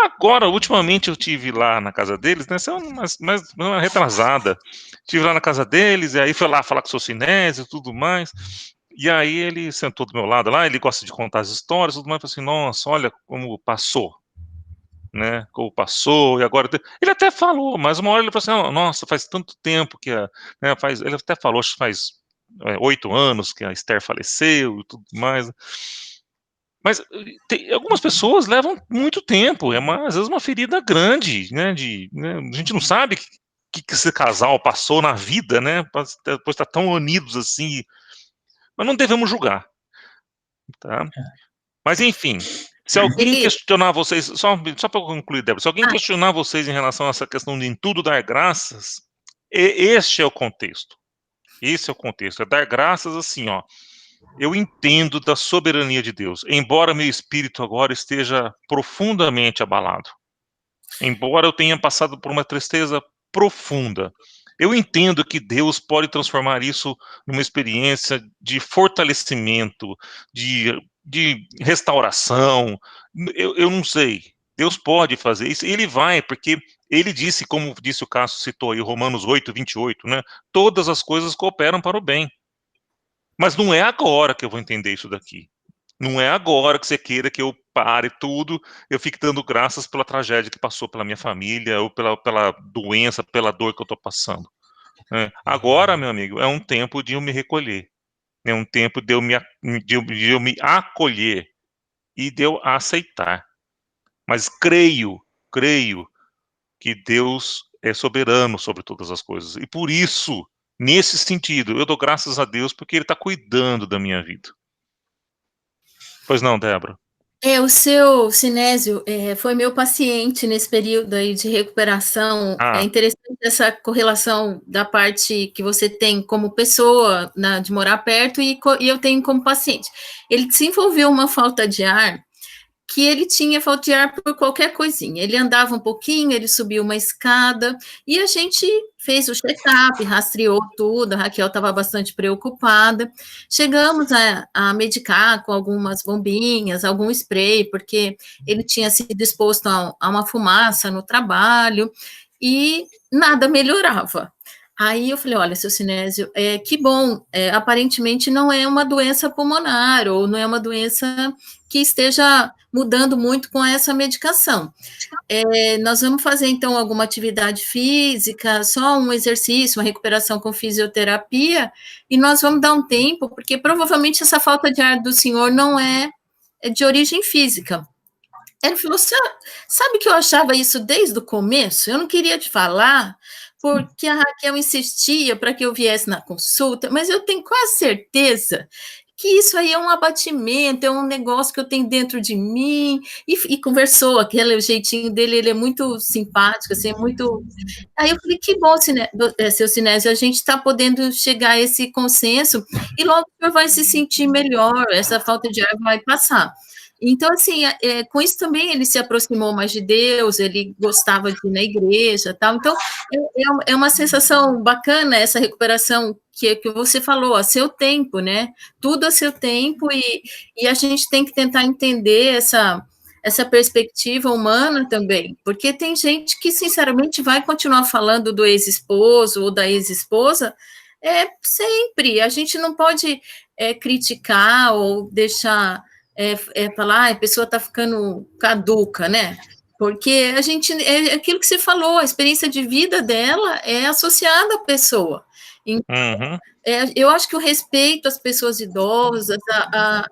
Agora, ultimamente, eu tive lá na casa deles, né, uma retrasada, tive lá na casa deles, e aí fui lá falar com o seu Sinésio e tudo mais, e aí ele sentou do meu lado lá, ele gosta de contar as histórias, tudo mais, falou assim, nossa, olha como passou, né, como passou, e agora... Ele até falou, mas uma hora ele falou assim, nossa, faz tanto tempo que... né, ele até falou, acho que faz 8 anos que a Esther faleceu e tudo mais... Mas algumas pessoas levam muito tempo, às vezes uma ferida grande, né, a gente não sabe o que esse casal passou na vida, né, depois estar tão unidos assim, mas não devemos julgar, tá? Mas enfim, se alguém questionar vocês, só para concluir, Débora, se alguém questionar vocês em relação a essa questão de em tudo dar graças, este é o contexto, é dar graças assim, ó, eu entendo da soberania de Deus, embora meu espírito agora esteja profundamente abalado, embora eu tenha passado por uma tristeza profunda, eu entendo que Deus pode transformar isso numa experiência de fortalecimento, de restauração, eu não sei, Deus pode fazer isso, ele vai, porque ele disse, como disse o Cássio, citou aí, Romanos 8, 28, né, todas as coisas cooperam para o bem. Mas não é agora que eu vou entender isso daqui. Não é agora que você queira que eu pare tudo, eu fique dando graças pela tragédia que passou pela minha família, ou pela doença, pela dor que eu estou passando. Agora, meu amigo, é um tempo de eu me recolher. É um tempo de eu me acolher e de eu aceitar. Mas creio que Deus é soberano sobre todas as coisas. E por isso, nesse sentido, eu dou graças a Deus porque Ele está cuidando da minha vida. Pois não, Débora? O seu Sinésio foi meu paciente nesse período aí de recuperação. É interessante essa correlação da parte que você tem como pessoa, de morar perto, e eu tenho como paciente. Ele desenvolveu uma falta de ar, que ele tinha falta de ar por qualquer coisinha. Ele andava um pouquinho, ele subiu uma escada, e a gente fez o check-up, rastreou tudo, a Raquel estava bastante preocupada. Chegamos a medicar com algumas bombinhas, algum spray, porque ele tinha sido exposto a uma fumaça no trabalho, e nada melhorava. Aí eu falei, olha, seu Sinésio, que bom, aparentemente não é uma doença pulmonar, ou não é uma doença que esteja mudando muito com essa medicação. Nós vamos fazer, então, alguma atividade física, só um exercício, uma recuperação com fisioterapia, e nós vamos dar um tempo, porque provavelmente essa falta de ar do senhor não é de origem física. Ele falou, sabe que eu achava isso desde o começo? Eu não queria te falar, porque a Raquel insistia para que eu viesse na consulta, mas eu tenho quase certeza que isso aí é um abatimento, é um negócio que eu tenho dentro de mim, e conversou, aquele jeitinho dele, ele é muito simpático, assim, muito... Aí eu falei, que bom, seu Sinésio, a gente está podendo chegar a esse consenso, e logo o senhor vai se sentir melhor, essa falta de ar vai passar. Então, assim, com isso também ele se aproximou mais de Deus, ele gostava de ir na igreja, tal. Então, é uma sensação bacana essa recuperação que você falou, a seu tempo, né? Tudo a seu tempo, e a gente tem que tentar entender essa perspectiva humana também, porque tem gente que, sinceramente, vai continuar falando do ex-esposo ou da ex-esposa sempre. A gente não pode criticar ou deixar falar, a pessoa está ficando caduca, né? Porque a gente, aquilo que você falou, a experiência de vida dela é associada à pessoa. Então, eu acho que o respeito às pessoas idosas,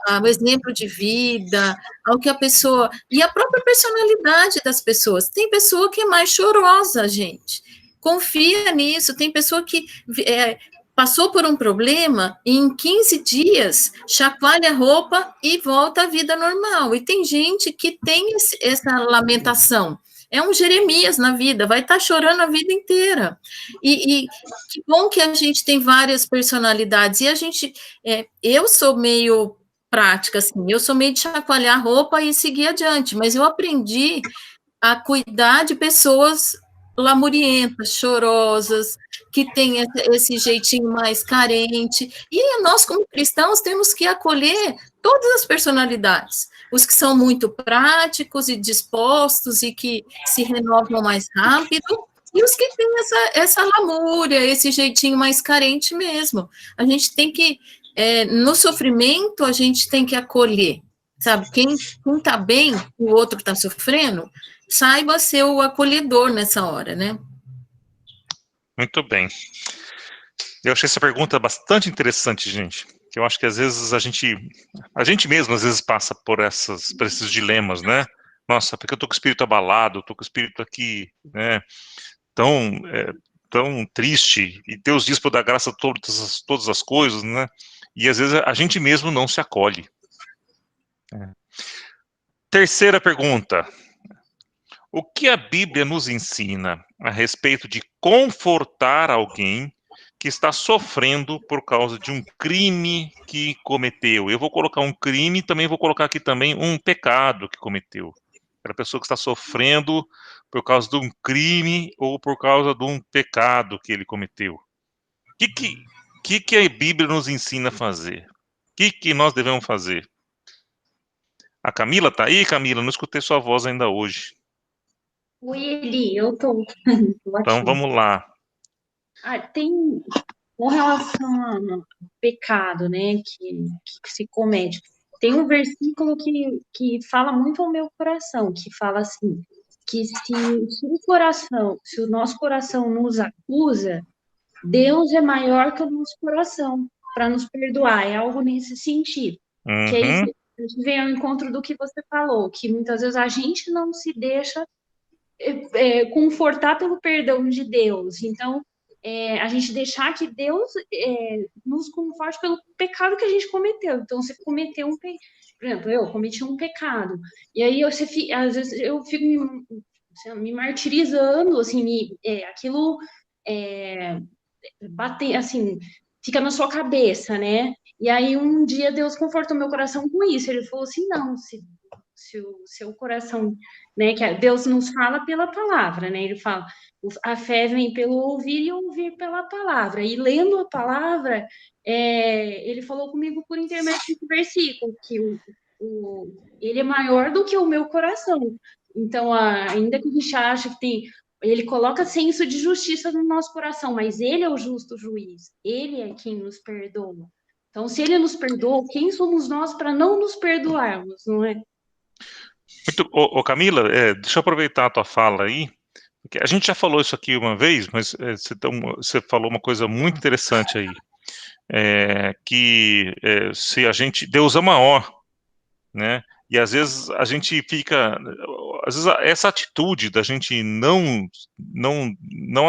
ao exemplo de vida, ao que a pessoa... E a própria personalidade das pessoas. Tem pessoa que é mais chorosa, gente. Confia nisso. Tem pessoa que passou por um problema e em 15 dias chacoalha a roupa e volta à vida normal. E tem gente que tem essa lamentação. É um Jeremias na vida, vai estar chorando a vida inteira. E que bom que a gente tem várias personalidades. E a gente, eu sou meio prática, assim, eu sou meio de chacoalhar a roupa e seguir adiante, mas eu aprendi a cuidar de pessoas lamurientas, chorosas, que têm esse jeitinho mais carente. E nós, como cristãos, temos que acolher todas as personalidades. Os que são muito práticos e dispostos e que se renovam mais rápido, e os que têm essa lamúria, esse jeitinho mais carente mesmo. A gente tem que, no sofrimento, a gente tem que acolher, sabe? Quem está bem, o outro está sofrendo, saiba ser o acolhedor nessa hora, né? Muito bem. Eu achei essa pergunta bastante interessante, gente. Que eu acho que às vezes a gente mesmo às vezes passa por esses dilemas, né? Nossa, porque eu tô com o espírito abalado, tô com o espírito aqui, né? Tão triste. E Deus diz para dar graça a todas as coisas, né? E às vezes a gente mesmo não se acolhe. Terceira pergunta. O que a Bíblia nos ensina a respeito de confortar alguém que está sofrendo por causa de um crime que cometeu? Eu vou colocar um crime, também vou colocar aqui também um pecado que cometeu. Aquela pessoa que está sofrendo por causa de um crime ou por causa de um pecado que ele cometeu. O que a Bíblia nos ensina a fazer? O que nós devemos fazer? A Camila está aí, Camila? Não escutei sua voz ainda hoje. Oi, Eli, eu tô Então, vamos lá. Tem, com relação ao pecado, né, que se comete, tem um versículo que fala muito ao meu coração, que fala assim, que se o nosso coração nos acusa, Deus é maior que o nosso coração para nos perdoar, é algo nesse sentido. Que aí a gente vem ao encontro do que você falou, que muitas vezes a gente não se deixa confortar pelo perdão de Deus. Então, a gente deixar que Deus nos conforte pelo pecado que a gente cometeu. Então, você cometeu por exemplo, eu cometi um pecado. E aí, às vezes, eu fico me martirizando, assim, aquilo bater, assim, fica na sua cabeça, né? E aí, um dia, Deus confortou meu coração com isso. Ele falou assim, não, se o seu coração, né, que Deus nos fala pela palavra, né, ele fala, a fé vem pelo ouvir e ouvir pela palavra, e lendo a palavra, ele falou comigo por intermédio desse versículo, que ele é maior do que o meu coração, então, ainda que a gente acha que ele coloca senso de justiça no nosso coração, mas ele é o justo juiz, ele é quem nos perdoa. Então, se ele nos perdoou, quem somos nós para não nos perdoarmos, não é? Camila, deixa eu aproveitar a tua fala aí, porque a gente já falou isso aqui uma vez, mas você falou uma coisa muito interessante aí, que se Deus é maior, né, e às vezes a gente fica, às vezes essa atitude da gente não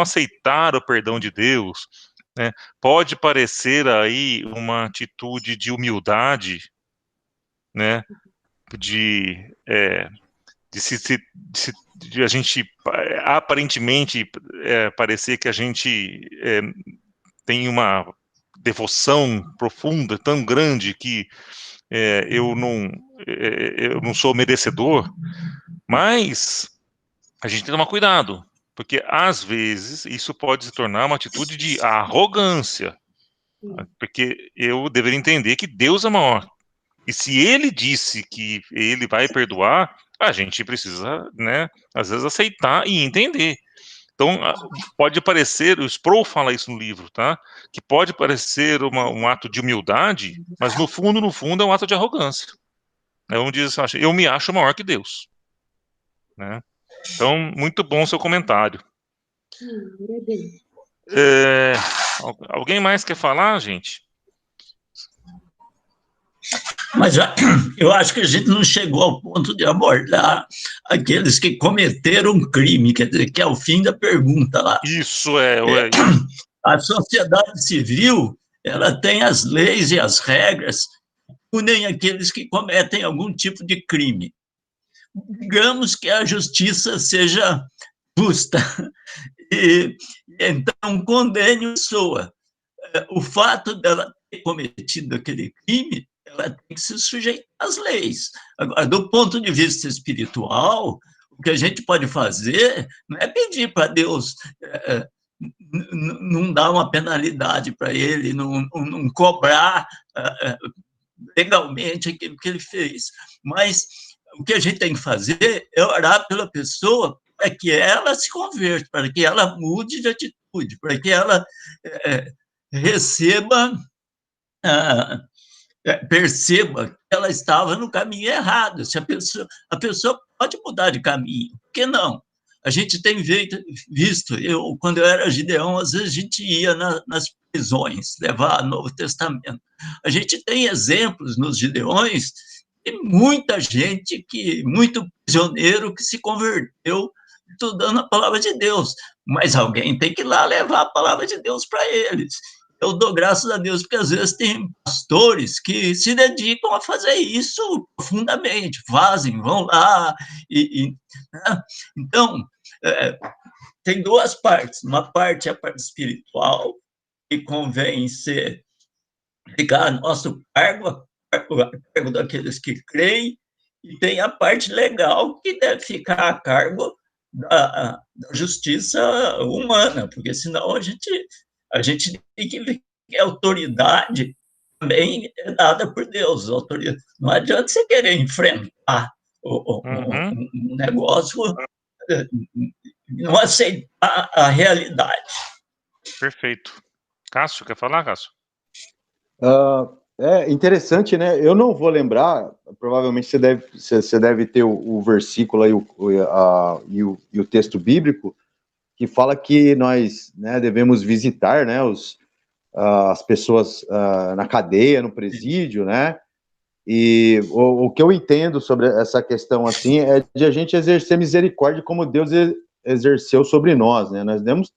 aceitar o perdão de Deus, né, pode parecer aí uma atitude de humildade, né, de a gente aparentemente parecer que a gente tem uma devoção profunda, tão grande, que eu não sou merecedor, mas a gente tem que tomar cuidado, porque às vezes isso pode se tornar uma atitude de arrogância, porque eu deveria entender que Deus é maior, e se ele disse que ele vai perdoar, a gente precisa, né, às vezes aceitar e entender. Então, pode parecer, o Sproul fala isso no livro, tá? Que pode parecer um ato de humildade, mas no fundo é um ato de arrogância. Vamos dizer assim, eu me acho maior que Deus, né? Então, muito bom seu comentário. Alguém mais quer falar, gente? Mas eu acho que a gente não chegou ao ponto de abordar aqueles que cometeram um crime, quer dizer, que é o fim da pergunta lá. Isso A sociedade civil, ela tem as leis e as regras que punem aqueles que cometem algum tipo de crime. Digamos que a justiça seja justa, e então condene a pessoa. O fato dela ter cometido aquele crime, ela tem que se sujeitar às leis. Agora, do ponto de vista espiritual, o que a gente pode fazer não é pedir para Deus não dar uma penalidade para ele, não cobrar legalmente aquilo que ele fez. Mas o que a gente tem que fazer é orar pela pessoa para que ela se converta, para que ela mude de atitude, para que ela perceba que ela estava no caminho errado. Se a pessoa pode mudar de caminho, por que não? A gente tem visto, quando eu era Gideão, às vezes a gente ia nas prisões, levar o Novo Testamento. A gente tem exemplos nos Gideões de muita gente, muito prisioneiro que se converteu estudando a palavra de Deus, mas alguém tem que ir lá levar a palavra de Deus para eles. Eu dou graças a Deus, porque às vezes tem pastores que se dedicam a fazer isso profundamente, vão lá. Né? Então, tem duas partes. Uma parte é a parte espiritual, que convém ficar a nosso cargo, a cargo daqueles que creem, e tem a parte legal, que deve ficar a cargo da justiça humana, porque senão a gente tem que ver que a autoridade também é dada por Deus. Autoridade. Não adianta você querer enfrentar um negócio, não aceitar a realidade. Perfeito. Cássio, quer falar, Cássio? É interessante, né? Eu não vou lembrar, provavelmente você deve ter o versículo aí, e o texto bíblico, que fala que nós, né, devemos visitar, né, as pessoas na cadeia, no presídio, né? E o que eu entendo sobre essa questão, assim, é de a gente exercer misericórdia como Deus exerceu sobre nós, né?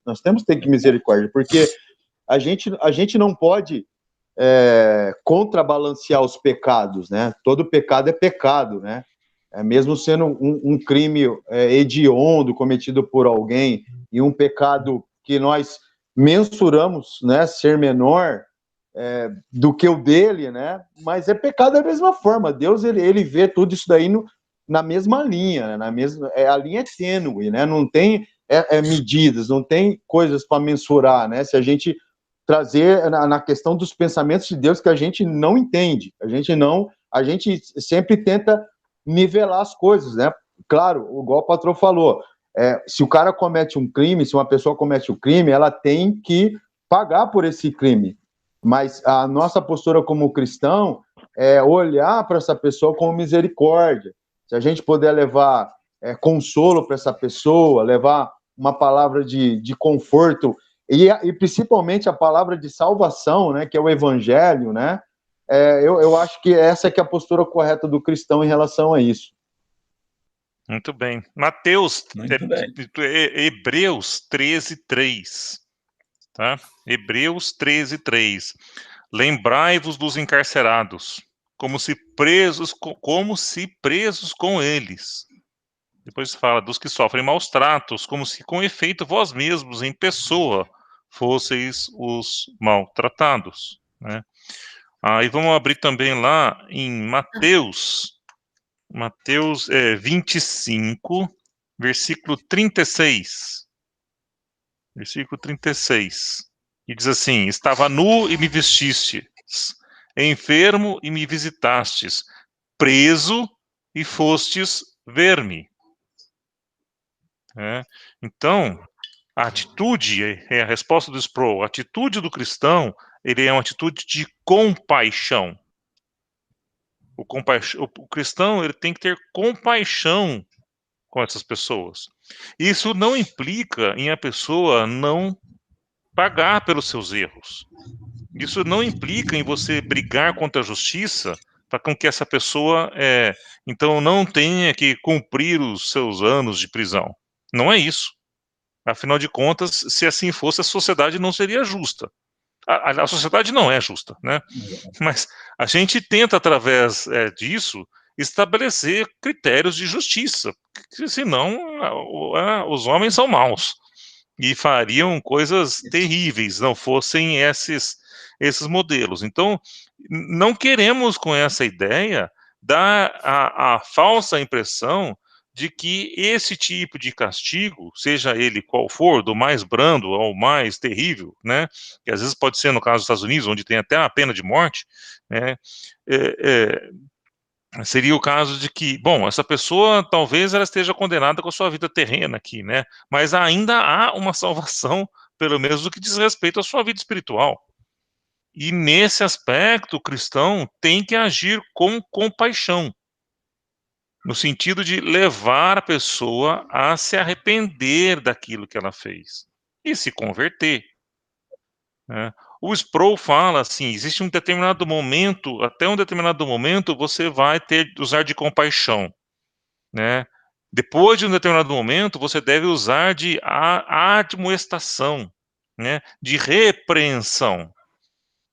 Nós temos que ter misericórdia, porque a gente não pode contrabalancear os pecados, né? Todo pecado é pecado, né? Mesmo sendo um crime hediondo cometido por alguém e um pecado que nós mensuramos, né, ser menor do que o dele, né? Mas é pecado da mesma forma. Deus ele vê tudo isso daí na mesma linha, né? A linha é tênue, né? Não tem medidas, não tem coisas para mensurar, né? Se a gente trazer na questão dos pensamentos de Deus que a gente não entende, a gente sempre tenta nivelar as coisas, né? Claro, igual o patrão falou, se o cara comete um crime, se uma pessoa comete um crime, ela tem que pagar por esse crime, mas a nossa postura como cristão é olhar para essa pessoa com misericórdia. Se a gente puder levar consolo para essa pessoa, levar uma palavra de conforto, e principalmente a palavra de salvação, né, que é o evangelho, né, eu acho que essa é que é a postura correta do cristão em relação a isso. Muito bem. Mateus, Hebreus 13:3, tá? Hebreus 13:3. Lembrai-vos dos encarcerados, como se presos com eles. Depois fala dos que sofrem maus tratos, como se com efeito vós mesmos, em pessoa, fosseis os maltratados, né? Aí vamos abrir também lá em Mateus 25, versículo 36. Versículo 36. E diz assim: estava nu e me vestistes, enfermo e me visitastes, preso e fostes ver-me. Então, a atitude, é a resposta do Sproul, a atitude do cristão, ele é uma atitude de compaixão. O cristão, ele tem que ter compaixão com essas pessoas. Isso não implica em a pessoa não pagar pelos seus erros. Isso não implica em você brigar contra a justiça para com que essa pessoa, então, não tenha que cumprir os seus anos de prisão. Não é isso. Afinal de contas, se assim fosse, a sociedade não seria justa. A sociedade não é justa, né? Mas a gente tenta, através disso, estabelecer critérios de justiça, porque senão os homens são maus e fariam coisas terríveis, não fossem esses modelos. Então, não queremos, com essa ideia, dar a falsa impressão de que esse tipo de castigo, seja ele qual for, do mais brando ao mais terrível, né, que às vezes pode ser no caso dos Estados Unidos, onde tem até a pena de morte, né, seria o caso de que, bom, essa pessoa talvez ela esteja condenada com a sua vida terrena aqui, né, mas ainda há uma salvação, pelo menos no que diz respeito à sua vida espiritual. E nesse aspecto, o cristão tem que agir com compaixão, no sentido de levar a pessoa a se arrepender daquilo que ela fez e se converter, né? O Sproul fala assim, existe um determinado momento, até um determinado momento você vai usar de compaixão, né? Depois de um determinado momento, você deve usar de admoestação, né? De repreensão.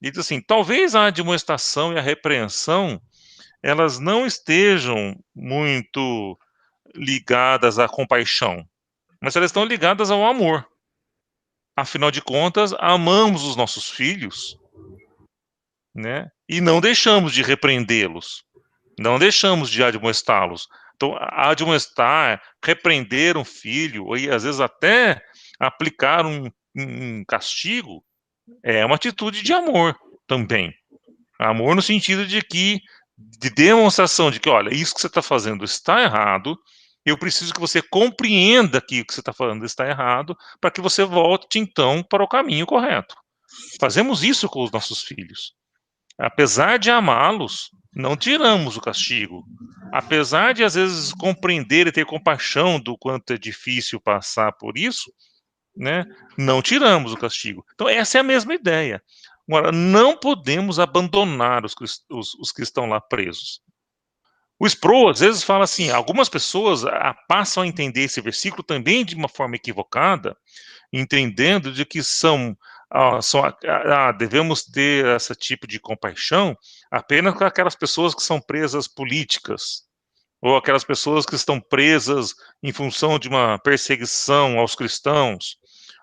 E diz assim, talvez a admoestação e a repreensão elas não estejam muito ligadas à compaixão, mas elas estão ligadas ao amor. Afinal de contas, amamos os nossos filhos, né? E não deixamos de repreendê-los, não deixamos de admoestá-los. Então, admoestar, repreender um filho, e às vezes até aplicar um castigo, é uma atitude de amor também. Amor no sentido de demonstração de que, olha, isso que você está fazendo está errado, eu preciso que você compreenda que o que você está fazendo está errado, para que você volte, então, para o caminho correto. Fazemos isso com os nossos filhos. Apesar de amá-los, não tiramos o castigo. Apesar de, às vezes, compreender e ter compaixão do quanto é difícil passar por isso, né, não tiramos o castigo. Então, essa é a mesma ideia. Agora, não podemos abandonar os que estão lá presos. O Sproul, às vezes, fala assim, algumas pessoas passam a entender esse versículo também de uma forma equivocada, entendendo de que devemos ter esse tipo de compaixão apenas com aquelas pessoas que são presas políticas, ou aquelas pessoas que estão presas em função de uma perseguição aos cristãos,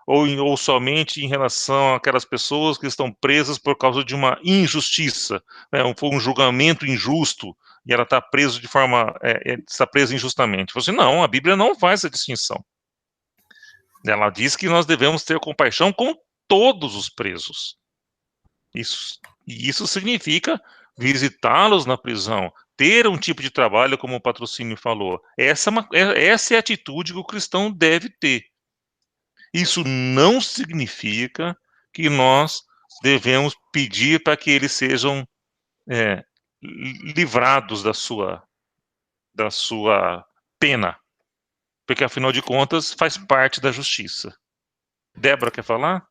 ou somente em relação àquelas pessoas que estão presas por causa de uma injustiça, né, foi um julgamento injusto, e ela está presa está presa injustamente. Você não, a Bíblia não faz essa distinção. Ela diz que nós devemos ter compaixão com todos os presos. Isso significa visitá-los na prisão, ter um tipo de trabalho, como o Patrocínio falou. Essa é a atitude que o cristão deve ter. Isso não significa que nós devemos pedir para que eles sejam livrados da sua pena, porque afinal de contas faz parte da justiça. Débora, quer falar?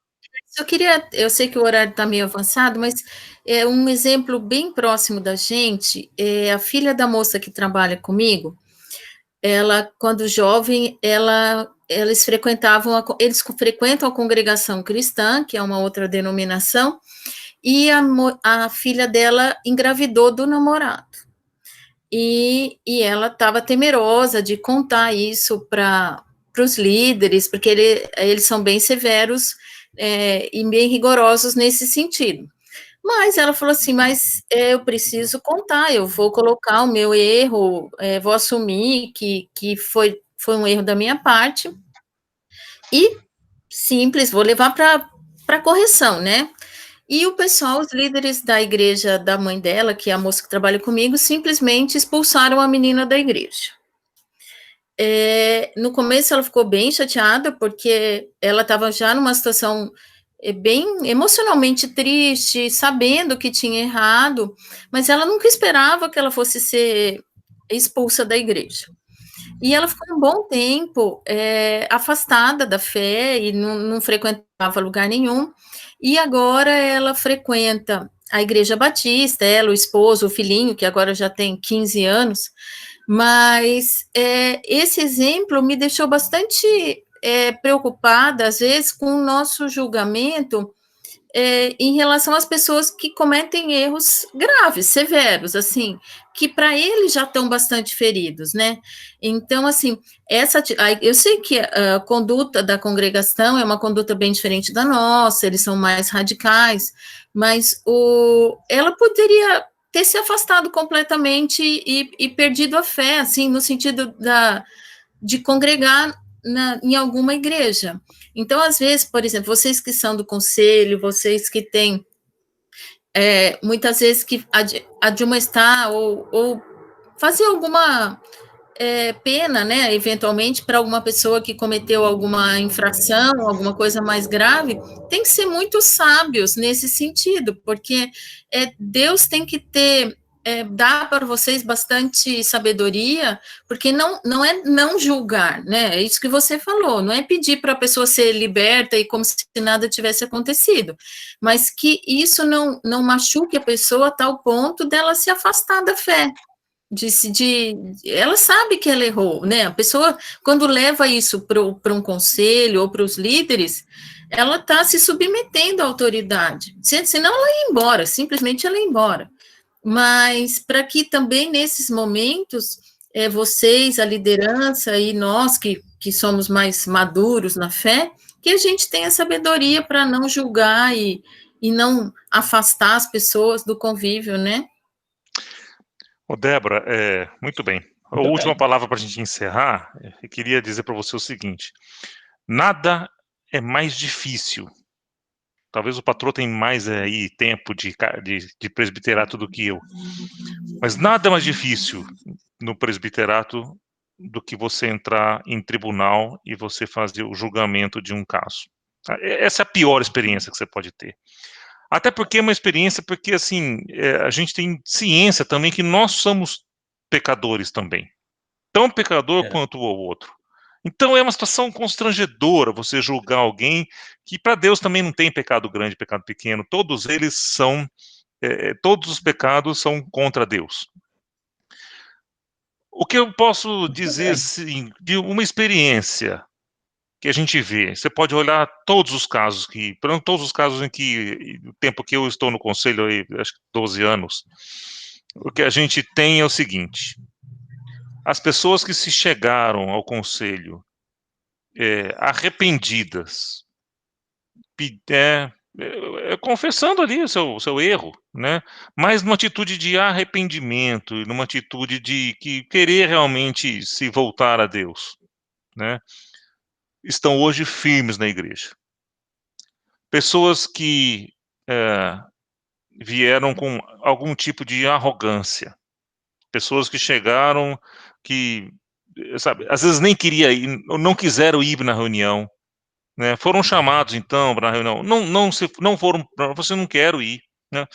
Eu sei que o horário está meio avançado, mas é um exemplo bem próximo da gente, a filha da moça que trabalha comigo, ela, quando jovem, eles frequentam a congregação cristã, que é uma outra denominação, e a filha dela engravidou do namorado. E ela estava temerosa de contar isso para os líderes, porque eles são bem severos e bem rigorosos nesse sentido. Mas ela falou assim, mas eu preciso contar, eu vou colocar o meu erro, vou assumir que foi um erro da minha parte, e simples, vou levar para correção, né? E o pessoal, os líderes da igreja da mãe dela, que é a moça que trabalha comigo, simplesmente expulsaram a menina da igreja. No começo ela ficou bem chateada, porque ela estava já numa situação bem emocionalmente triste, sabendo que tinha errado, mas ela nunca esperava que ela fosse ser expulsa da igreja. E ela ficou um bom tempo afastada da fé e não frequentava lugar nenhum. E agora ela frequenta a Igreja Batista, ela, o esposo, o filhinho, que agora já tem 15 anos. Mas esse exemplo me deixou bastante preocupada, às vezes, com o nosso julgamento em relação às pessoas que cometem erros graves, severos, assim, que para eles já estão bastante feridos, né? Então, assim, eu sei que a conduta da congregação é uma conduta bem diferente da nossa, eles são mais radicais, mas ela poderia ter se afastado completamente e perdido a fé, assim, no sentido de congregar em alguma igreja. Então, às vezes, por exemplo, vocês que são do conselho, vocês que têm, muitas vezes, que admoestar ou fazer alguma pena, né, eventualmente, para alguma pessoa que cometeu alguma infração, alguma coisa mais grave, tem que ser muito sábios nesse sentido, porque Deus tem que dar para vocês bastante sabedoria, porque não é não julgar, né? É isso que você falou, não é pedir para a pessoa ser liberta e como se nada tivesse acontecido, mas que isso não machuque a pessoa a tal ponto dela se afastar da fé. Ela sabe que ela errou, né? A pessoa, quando leva isso para um conselho ou para os líderes, ela está se submetendo à autoridade, senão ela ia embora, simplesmente ela ia embora. Mas para que também nesses momentos, vocês, a liderança e nós que somos mais maduros na fé, que a gente tenha sabedoria para não julgar e não afastar as pessoas do convívio, né? Débora, muito bem. A última palavra para a gente encerrar, eu queria dizer para você o seguinte: nada é mais difícil. Talvez o patrão tenha mais aí tempo de presbiterato do que eu. Mas nada é mais difícil no presbiterato do que você entrar em tribunal e você fazer o julgamento de um caso. Essa é a pior experiência que você pode ter. Até porque é uma experiência, porque assim, a gente tem ciência também que nós somos pecadores também. Tão pecador quanto o outro. Então é uma situação constrangedora você julgar alguém que para Deus também não tem pecado grande, pecado pequeno. Todos eles são, todos os pecados são contra Deus. O que eu posso dizer, assim, de uma experiência que a gente vê, você pode olhar todos os casos em que, o tempo que eu estou no conselho, aí, acho que 12 anos, o que a gente tem é o seguinte: as pessoas que se chegaram ao conselho arrependidas, confessando ali o seu erro, né? Mas numa atitude de arrependimento, numa atitude de querer realmente se voltar a Deus, né? Estão hoje firmes na igreja. Pessoas que vieram com algum tipo de arrogância, pessoas que chegaram que, sabe, às vezes nem queria ir, não quiseram ir na reunião, né? Foram chamados então para a reunião, não foram, você não quer ir, né?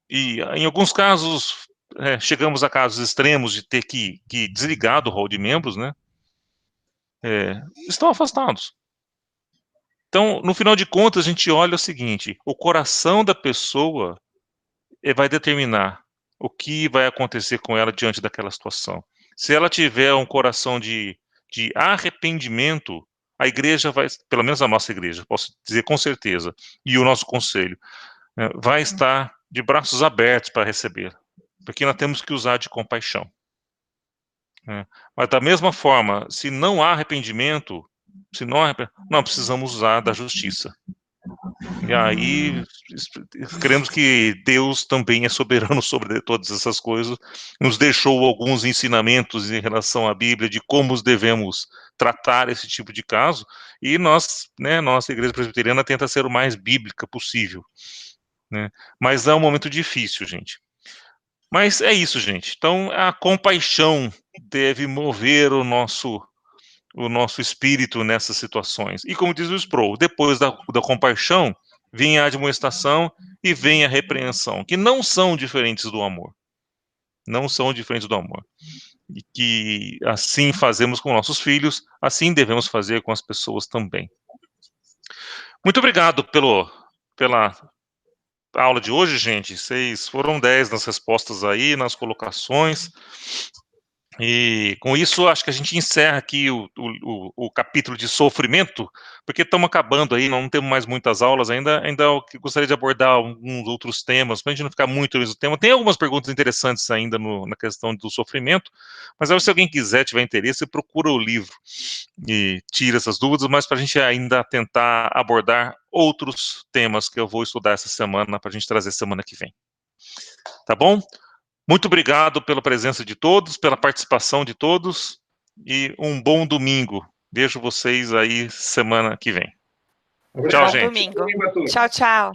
E em alguns casos chegamos a casos extremos de ter que desligar do hall de membros, né? Estão afastados. Então, no final de contas, a gente olha o seguinte: o coração da pessoa vai determinar o que vai acontecer com ela diante daquela situação. Se ela tiver um coração de arrependimento, a igreja vai, pelo menos a nossa igreja, posso dizer com certeza, e o nosso conselho, vai estar de braços abertos para receber, porque nós temos que usar de compaixão. Mas da mesma forma, se não há arrependimento, nós precisamos usar da justiça. E aí, cremos que Deus também é soberano sobre todas essas coisas, nos deixou alguns ensinamentos em relação à Bíblia, de como devemos tratar esse tipo de caso, e nós, né, nossa Igreja Presbiteriana tenta ser o mais bíblica possível, né? Mas é um momento difícil, gente. Mas é isso, gente. Então, a compaixão deve mover o nosso espírito nessas situações. E como diz o Sproul, depois da compaixão, vem a admoestação e vem a repreensão, que não são diferentes do amor. Não são diferentes do amor. E que assim fazemos com nossos filhos, assim devemos fazer com as pessoas também. Muito obrigado pela aula de hoje, gente. Vocês foram 10 nas respostas aí, nas colocações. E com isso, acho que a gente encerra aqui o capítulo de sofrimento, porque estamos acabando aí, não temos mais muitas aulas ainda eu gostaria de abordar alguns outros temas, para a gente não ficar muito no mesmo tema. Tem algumas perguntas interessantes ainda na questão do sofrimento, mas aí, se alguém quiser, tiver interesse, procura o livro e tira essas dúvidas, mas para a gente ainda tentar abordar outros temas que eu vou estudar essa semana, para a gente trazer semana que vem. Tá bom? Muito obrigado pela presença de todos, pela participação de todos, e um bom domingo. Vejo vocês aí semana que vem. Tchau, gente. Bom domingo. Tchau, tchau.